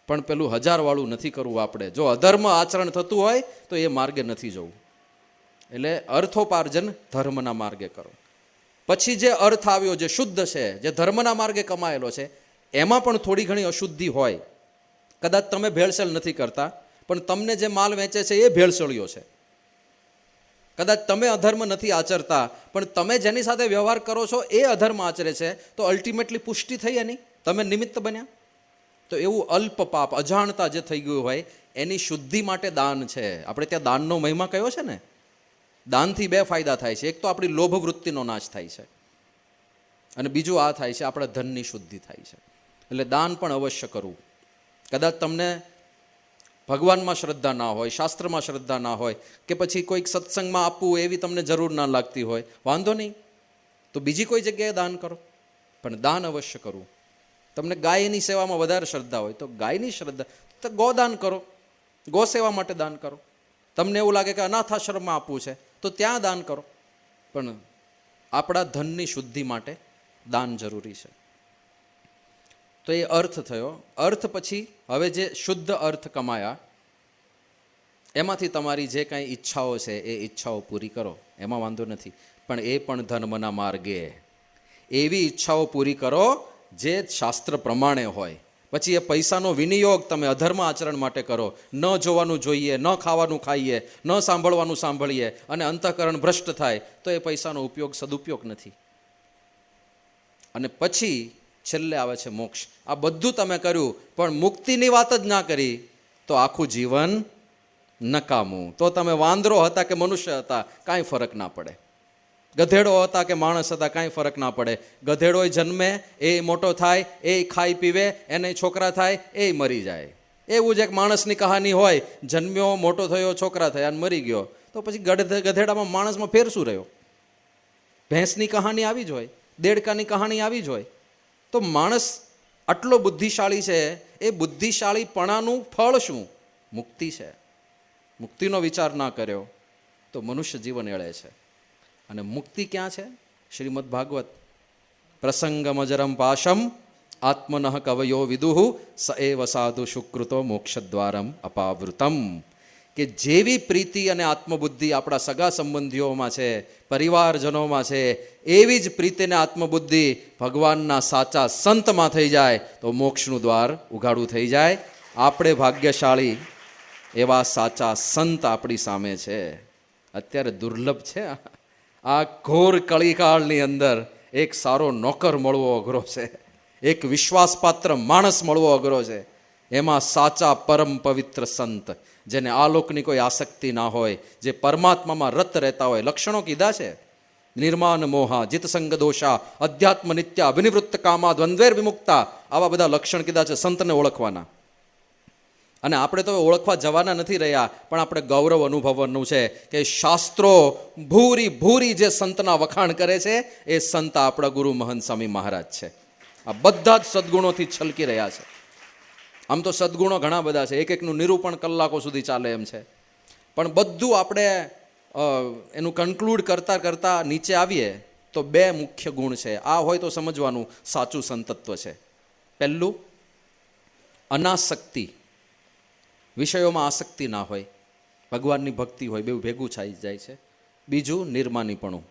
પણ પેલું 1000 વાળું નથી કરવું આપણે. જો અધર્મ આચરણ થતું હોય તો એ માર્ગે નથી જવું. એટલે અર્થોપાર્જન ધર્મના માર્ગે કરો. પછી જે અર્થ આવ્યો, જે શુદ્ધ છે, જે ધર્મના માર્ગે કમાયેલો છે, એમાં પણ થોડી ઘણી અશુદ્ધિ હોય. કદાચ તમે ભેળસેળ નથી કરતા, પણ તમને જે માલ વેચે છે એ ભેળસેળિયો છે. કદાચ તમે અધર્મ નથી આચરતા, પણ તમે જેની સાથે વ્યવહાર કરો છો એ અધર્મ આચરે છે, તો અલ્ટિમેટલી પુષ્ટિ થઈ એની, તમે નિમિત્ત બન્યા. તો એવું અલ્પ પાપ, અજાણતા જે થઈ ગયું હોય, એની શુદ્ધિ માટે દાન છે. આપણે ત્યાં દાનનો મહિમા કયો છે ને. દાનથી 2 ફાયદા થાય છે. એક તો આપણી લોભ વૃત્તિનો નાશ થાય છે, અને બીજું આ થાય છે, આપણા ધનની શુદ્ધિ થાય છે. એટલે દાન પણ અવશ્ય કરવું. કદાચ તમને ભગવાનમાં શ્રદ્ધા ના હોય, શાસ્ત્રમાં શ્રદ્ધા ના હોય, કે પછી કોઈક સત્સંગમાં આપવું એવી તમને જરૂર ના લાગતી હોય, વાંધો નહીં, તો બીજી કોઈ જગ્યાએ દાન કરો, પણ દાન અવશ્ય કરવું. તમને ગાયની સેવામાં વધારે શ્રદ્ધા હોય તો ગાયની શ્રદ્ધા, તો ગોદાન કરો, ગો સેવા માટે દાન કરો. તમને એવું લાગે કે અનાથાશ્રમમાં આપવું છે તો ત્યાં દાન કરો, પણ આપણા ધનની શુદ્ધિ માટે દાન જરૂરી છે. તો એ અર્થ થયો. અર્થ પછી હવે જે શુદ્ધ અર્થ કમાયા, એમાંથી તમારી જે કાંઈ ઈચ્છાઓ છે એ ઈચ્છાઓ પૂરી કરો, એમાં વાંધો નથી, પણ એ પણ ધર્મના માર્ગે. એવી ઈચ્છાઓ પૂરી કરો જે શાસ્ત્ર પ્રમાણે હોય. પછી એ પૈસાનો વિનિયોગ તમે અધર્મ આચરણ માટે કરો, ન જોવાનું જોઈએ, ન ખાવાનું ખાઈએ, ન સાંભળવાનું સાંભળીએ, અને અંતઃકરણ ભ્રષ્ટ થાય, તો એ પૈસાનો ઉપયોગ સદુપયોગ નથી. અને પછી છેલ્લે આવે છે મોક્ષ. આ બધું તમે કર્યું પણ મુક્તિની વાત જ ના કરી તો આખું જીવન નકામું. તો તમે વાંદરો હતા કે મનુષ્ય હતા કાંઈ ફરક ના પડે, ગધેડો હતા કે માણસ હતા કાંઈ ફરક ના પડે. ગધેડો જન્મે, એ મોટો થાય, એ ખાઈ પીવે, એને છોકરા થાય, એ મરી જાય. એવું જ એક માણસની કહાની હોય, જન્મ્યો, મોટો થયો, છોકરા થયા અને મરી ગયો. તો પછી ગધેડામાં માણસમાં ફેર શું રહ્યો? ભેંસની કહાની આવી જ હોય, દેડકાની કહાની આવી જ હોય. તો માણસ આટલો બુદ્ધિશાળી છે, એ બુદ્ધિશાળીપણાનું ફળ શું? મુક્તિ છે. મુક્તિનો વિચાર ના કર્યો તો મનુષ્ય જીવન એળે છે. અને મુક્તિ ક્યાં છે? શ્રીમદ ભાગવત, પ્રસંગમજરમ પાશમ આત્મનઃ કવયો વિદુઃ સ એવ સાધુ શુક્રુતો મોક્ષદ્વારમ અપાવૃતમ. કે જેવી પ્રીતિ અને આત્મબુદ્ધિ આપણા સગા સંબંધીઓમાં છે, પરિવારજનોમાં છે, એવી જ પ્રીતિ અને આત્મબુદ્ધિ ભગવાનના સાચા સંતમાં થઈ જાય તો મોક્ષનું દ્વાર ઉઘાડું થઈ જાય. આપણે ભાગ્યશાળી, એવા સાચા સંત આપણી સામે છે. અત્યારે દુર્લભ છે. આ ઘોર કળીકાળની અંદર એક સારો નોકર મળવો અઘરો છે, એક વિશ્વાસપાત્ર માણસ મળવો અઘરો છે. એમાં સાચા પરમ પવિત્ર સંત, જેને આ લોકની કોઈ આસક્તિ ના હોય, જે પરમાત્મામાં રત રહેતા હોય. લક્ષણો કીધા છે: નિર્માન મોહા, જીતસંગ દોષા, અધ્યાત્મ નિત્યા, વિનિવૃત્ત કામા, દ્વંદ્વેર વિમુક્તા. આવા બધા લક્ષણ કીધા છે સંતને ઓળખવાના. અને આપણે તો ઓળખવા જવાના નથી રહ્યા, પણ આપણે ગૌરવ અનુભવવાનું છે કે શાસ્ત્રો ભૂરી ભૂરી જે સંતના વખાણ કરે છે, એ સંત આપણા ગુરુ મહંત સ્વામી મહારાજ છે. આ બધા જ સદગુણોથી છલકી રહ્યા છે. આમ તો સદગુણો ઘણા બધા છે, એક એકનું નિરૂપણ કલાકો સુધી ચાલે એમ છે, પણ બધું આપણે એનું કન્ક્લુડ કરતાં કરતાં નીચે આવીએ તો બે મુખ્ય ગુણ છે. આ હોય તો સમજવાનું સાચું સંતત્વ છે. પહેલું, અનાસક્તિ, વિષયોમાં આસક્તિ ના હોય, ભગવાનની ભક્તિ હોય, બેઉ ભેગું થઈ જાય છે. બીજું, નિર્માનીપણું,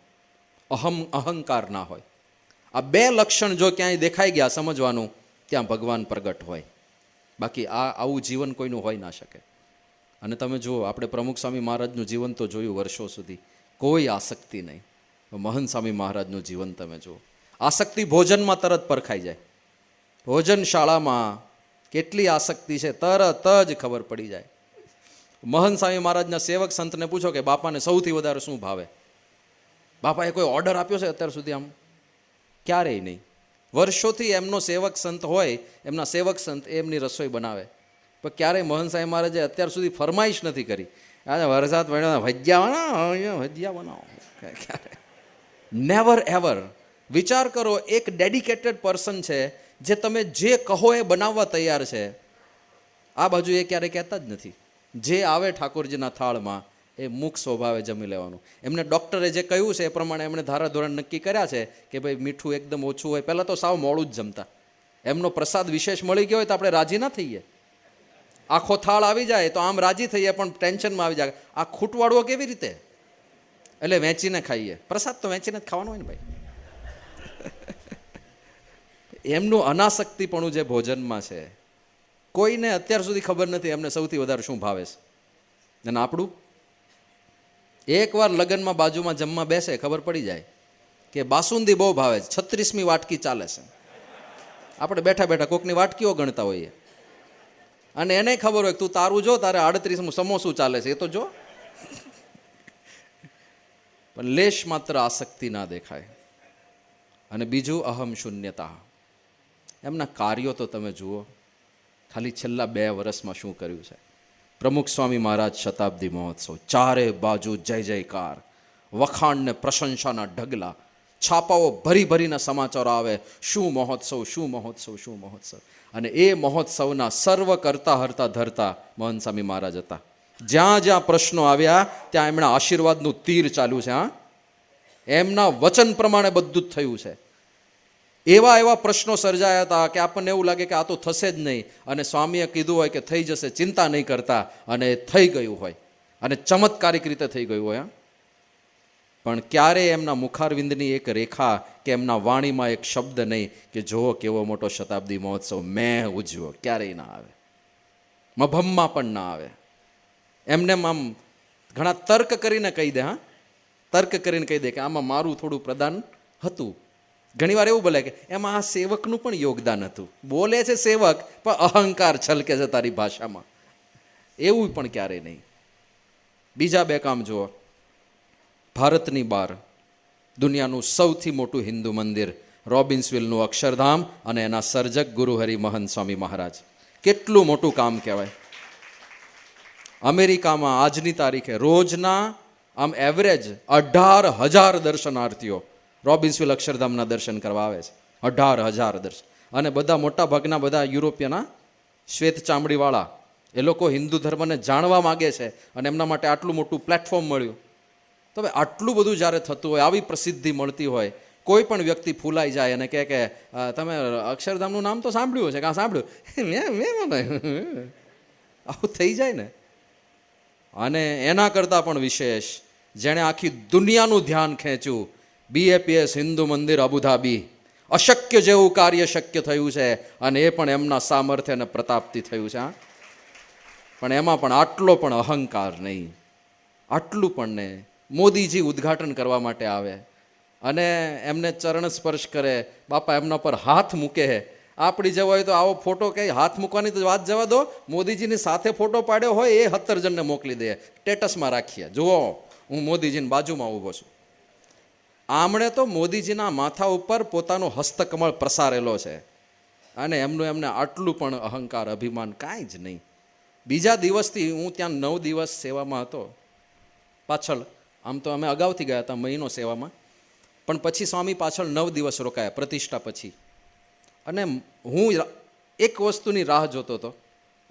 અહંકાર ના હોય. આ બે લક્ષણ જો ક્યાંય દેખાઈ ગયા, સમજવાનું ત્યાં ભગવાન પ્રગટ હોય. બાકી આવું જીવન કોઈનું હોય ના શકે. અને તમે જુઓ, આપણે પ્રમુખ સ્વામી મહારાજનું જીવન તો જોયું વર્ષો સુધી, કોઈ આસક્તિ નહીં. મહંત સ્વામી મહારાજનું જીવન તમે જુઓ, આસક્તિ ભોજનમાં તરત પરખાઈ જાય. ભોજનશાળામાં કેટલી આસક્તિ છે તરત જ ખબર પડી જાય. મહંત સ્વામી મહારાજના સેવક સંતને પૂછો કે બાપાને સૌથી વધારે શું ભાવે? બાપાએ કોઈ ઓર્ડર આપ્યો છે અત્યાર સુધી? આમ ક્યારેય નહીં. વર્ષોથી એમનો સેવક સંત હોય, એમના સેવક સંત એમની રસોઈ બનાવે, પણ ક્યારેય મહંત સ્વામી મહારાજે અત્યાર સુધી ફરમાઈશ નથી કરી, વરસાદ પડ્યો ભજીયા બનાવો. Never ever. વિચાર કરો, એક ડેડિકેટેડ પર્સન છે, જે તમે જે કહો એ બનાવવા તૈયાર છે. આ બાજુ એ ક્યારેય કહેતા જ નથી. જે આવે ઠાકોરજીના થાળમાં એ મુખ સ્વભાવે જમી લેવાનું. એમને ડૉક્ટરે જે કહ્યું છે એ પ્રમાણે એમણે ધારાધોરણ નક્કી કર્યા છે કે ભાઈ મીઠું એકદમ ઓછું હોય. પહેલાં તો સાવ મોડું જ જમતા. એમનો પ્રસાદ વિશેષ મળી ગયો હોય તો આપણે રાજી ના થઈએ. આખો થાળ આવી જાય તો આમ રાજી થઈએ, પણ ટેન્શનમાં આવી જાય, આ ખૂટવાળવો કેવી રીતે? એટલે વેચીને ખાઈએ. પ્રસાદ તો વેચીને જ ખાવાનો હોય ને ભાઈ. એમનું અનાસક્તિપણું જે ભોજનમાં છે, કોઈને અત્યાર સુધી ખબર નથી એમને સૌથી વધારે શું ભાવે છે. અને આપણું એકવાર લગ્નમાં બાજુમાં જમવા બેસે, ખબર પડી જાય કે બાસુંદી બહુ ભાવે છે, 36મી વાટકી ચાલે છે. આપણે બેઠા બેઠા કોકની વાટકીઓ ગણતા હોઈએ, અને એને ખબર હોય તું તારું જો, તારે 38મું સમોસું ચાલે છે, એ તો જો. પણ લેશ માત્ર આસક્તિ ના દેખાય. અને બીજું, અહમ શૂન્યતા. એમના કાર્યો તો તમે જુઓ, ખાલી છેલ્લા 2 વર્ષમાં શું કર્યું છે. પ્રમુખ સ્વામી મહારાજ શતાબ્દી મહોત્સવ, ચારે બાજુ જય જયકાર, વખાણ ને પ્રશંસાના ઢગલા, છાપાઓ ભરી ભરીના સમાચારો આવે, શું મહોત્સવ, શું મહોત્સવ, શું મહોત્સવ. અને એ મહોત્સવના સર્વ કરતા હરતા ધરતા મહંત સ્વામી મહારાજ હતા. જ્યાં જ્યાં પ્રશ્નો આવ્યા ત્યાં એમના આશીર્વાદનું તીર ચાલ્યું છે. હા, એમના વચન પ્રમાણે બધું જ થયું છે. એવા એવા પ્રશ્નો સર્જાયા હતા કે આપણને એવું લાગે કે આ તો થશે જ નહીં, અને સ્વામીએ કીધું હોય કે થઈ જશે, ચિંતા નહીં કરતા, અને થઈ ગયું હોય, અને ચમત્કારિક રીતે થઈ ગયું હોય. પણ ક્યારેય એમના મુખારવિંદની એક રેખા કે એમના વાણીમાં એક શબ્દ નહીં કે જોવો કેવો મોટો શતાબ્દી મહોત્સવ મેં ઉજવ્યો, ક્યારેય ના આવે. મભમમાં પણ ના આવે. એમને આમ ઘણા તર્ક કરીને કહી દે. હા, તર્ક કરીને કહી દે કે આમાં મારું થોડું પ્રદાન હતું. ઘણીવાર એવું બોલે કે એમાં આ સેવકનું પણ યોગદાન હતું. બોલે છે સેવક, પણ અહંકાર છલકે છે તારી ભાષામાં. એવું પણ ક્યારેય નહીં. બીજા બે કામ જુઓ. ભારતની બહાર દુનિયાનું સૌથી મોટું હિન્દુ મંદિર રોબિન્સવિલનું અક્ષરધામ અને એના સર્જક ગુરુહરિ મહંત સ્વામી મહારાજ. કેટલું મોટું કામ કહેવાય. અમેરિકામાં આજની તારીખે રોજના આમ એવરેજ 18,000 દર્શનાર્થીઓ રોબિન્સવિલ અક્ષરધામના દર્શન કરવા આવે છે. 18,000 દર્શન. અને બધા મોટા ભાગના બધા યુરોપિયના શ્વેત ચામડીવાળા, એ લોકો હિન્દુ ધર્મને જાણવા માગે છે અને એમના માટે આટલું મોટું પ્લેટફોર્મ મળ્યું. તો હવે આટલું બધું જ્યારે થતું હોય, આવી પ્રસિદ્ધિ મળતી હોય, કોઈ પણ વ્યક્તિ ફૂલાઈ જાય અને કહે કે તમે અક્ષરધામનું નામ તો સાંભળ્યું છે, કાં સાંભળ્યું, આવું થઈ જાય ને. અને એના કરતાં પણ વિશેષ, જેણે આખી દુનિયાનું ધ્યાન ખેંચ્યું, BAPS હિન્દુ મંદિર અબુધાબી. અશક્ય જેવું કાર્ય શક્ય થયું છે અને એ પણ એમના સામર્થ્ય અને પ્રતાપથી થયું છે. પણ એમાં પણ આટલો પણ અહંકાર નહીં, આટલું પણ નહીં. મોદીજી ઉદ્ઘાટન કરવા માટે આવે અને એમને ચરણ સ્પર્શ કરે, બાપા એમના પર હાથ મૂકે. આપણી જવા હોય તો આવો ફોટો કંઈ હાથ મૂકવાની તો વાત જવા દો, મોદીજીની સાથે ફોટો પાડ્યો હોય એ 17 જણને મોકલી દે, સ્ટેટસમાં રાખીએ, જુઓ હું મોદીજીની બાજુમાં ઊભો છું. આમણે તો મોદીજીના માથા ઉપર પોતાનો હસ્તકમળ પ્રસારેલો છે અને એમને આટલું પણ અહંકાર અભિમાન કાંઈ જ નહીં. બીજા દિવસથી હું ત્યાં 9 દિવસ સેવામાં હતો. પાછળ આમ તો અમે અગાઉથી ગયા હતા, મહિનો સેવામાં, પણ પછી સ્વામી પાછળ 9 દિવસ રોકાયા પ્રતિષ્ઠા પછી. અને હું એક વસ્તુની રાહ જોતો હતો.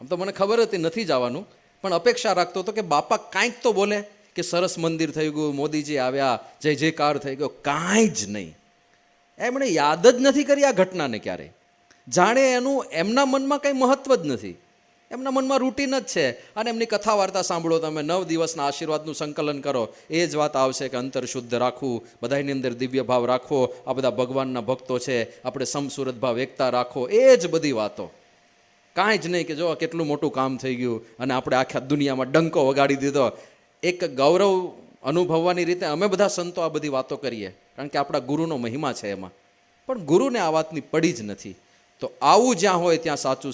આમ તો મને ખબર હતી નથી જવાનું, પણ અપેક્ષા રાખતો હતો કે બાપા કાંઈક તો બોલે કે સરસ મંદિર થઈ ગયું, મોદીજી આવ્યા, જય જયકાર થઈ ગયો. કાંઈ જ નહીં. એમણે યાદ જ નથી કરી આ ઘટનાને ક્યારેય. જાણે એનું એમના મનમાં કંઈ મહત્વ જ નથી. એમના મનમાં રૂટીન જ છે. અને એમની કથા વાર્તા સાંભળો તમે, 9 દિવસના આશીર્વાદનું સંકલન કરો, એ જ વાત આવશે કે અંતર શુદ્ધ રાખવું, બધાની અંદર દિવ્ય ભાવ રાખવો, આ બધા ભગવાનના ભક્તો છે, આપણે સમસુરત ભાવ એકતા રાખો, એ જ બધી વાતો. કાંઈ જ નહીં કે જો કેટલું મોટું કામ થઈ ગયું અને આપણે આખા દુનિયામાં ડંકો વગાડી દીધો. એક ગૌરવ અનુભવવાની રીતે અમે બધા સંતો આ બધી વાતો કરીએ, કારણ કે આપણા ગુરુનો મહિમા છે એમાં. પણ ગુરુને આ વાતની પડી જ નથી. તો આવું જ્યાં હોય ત્યાં સાચું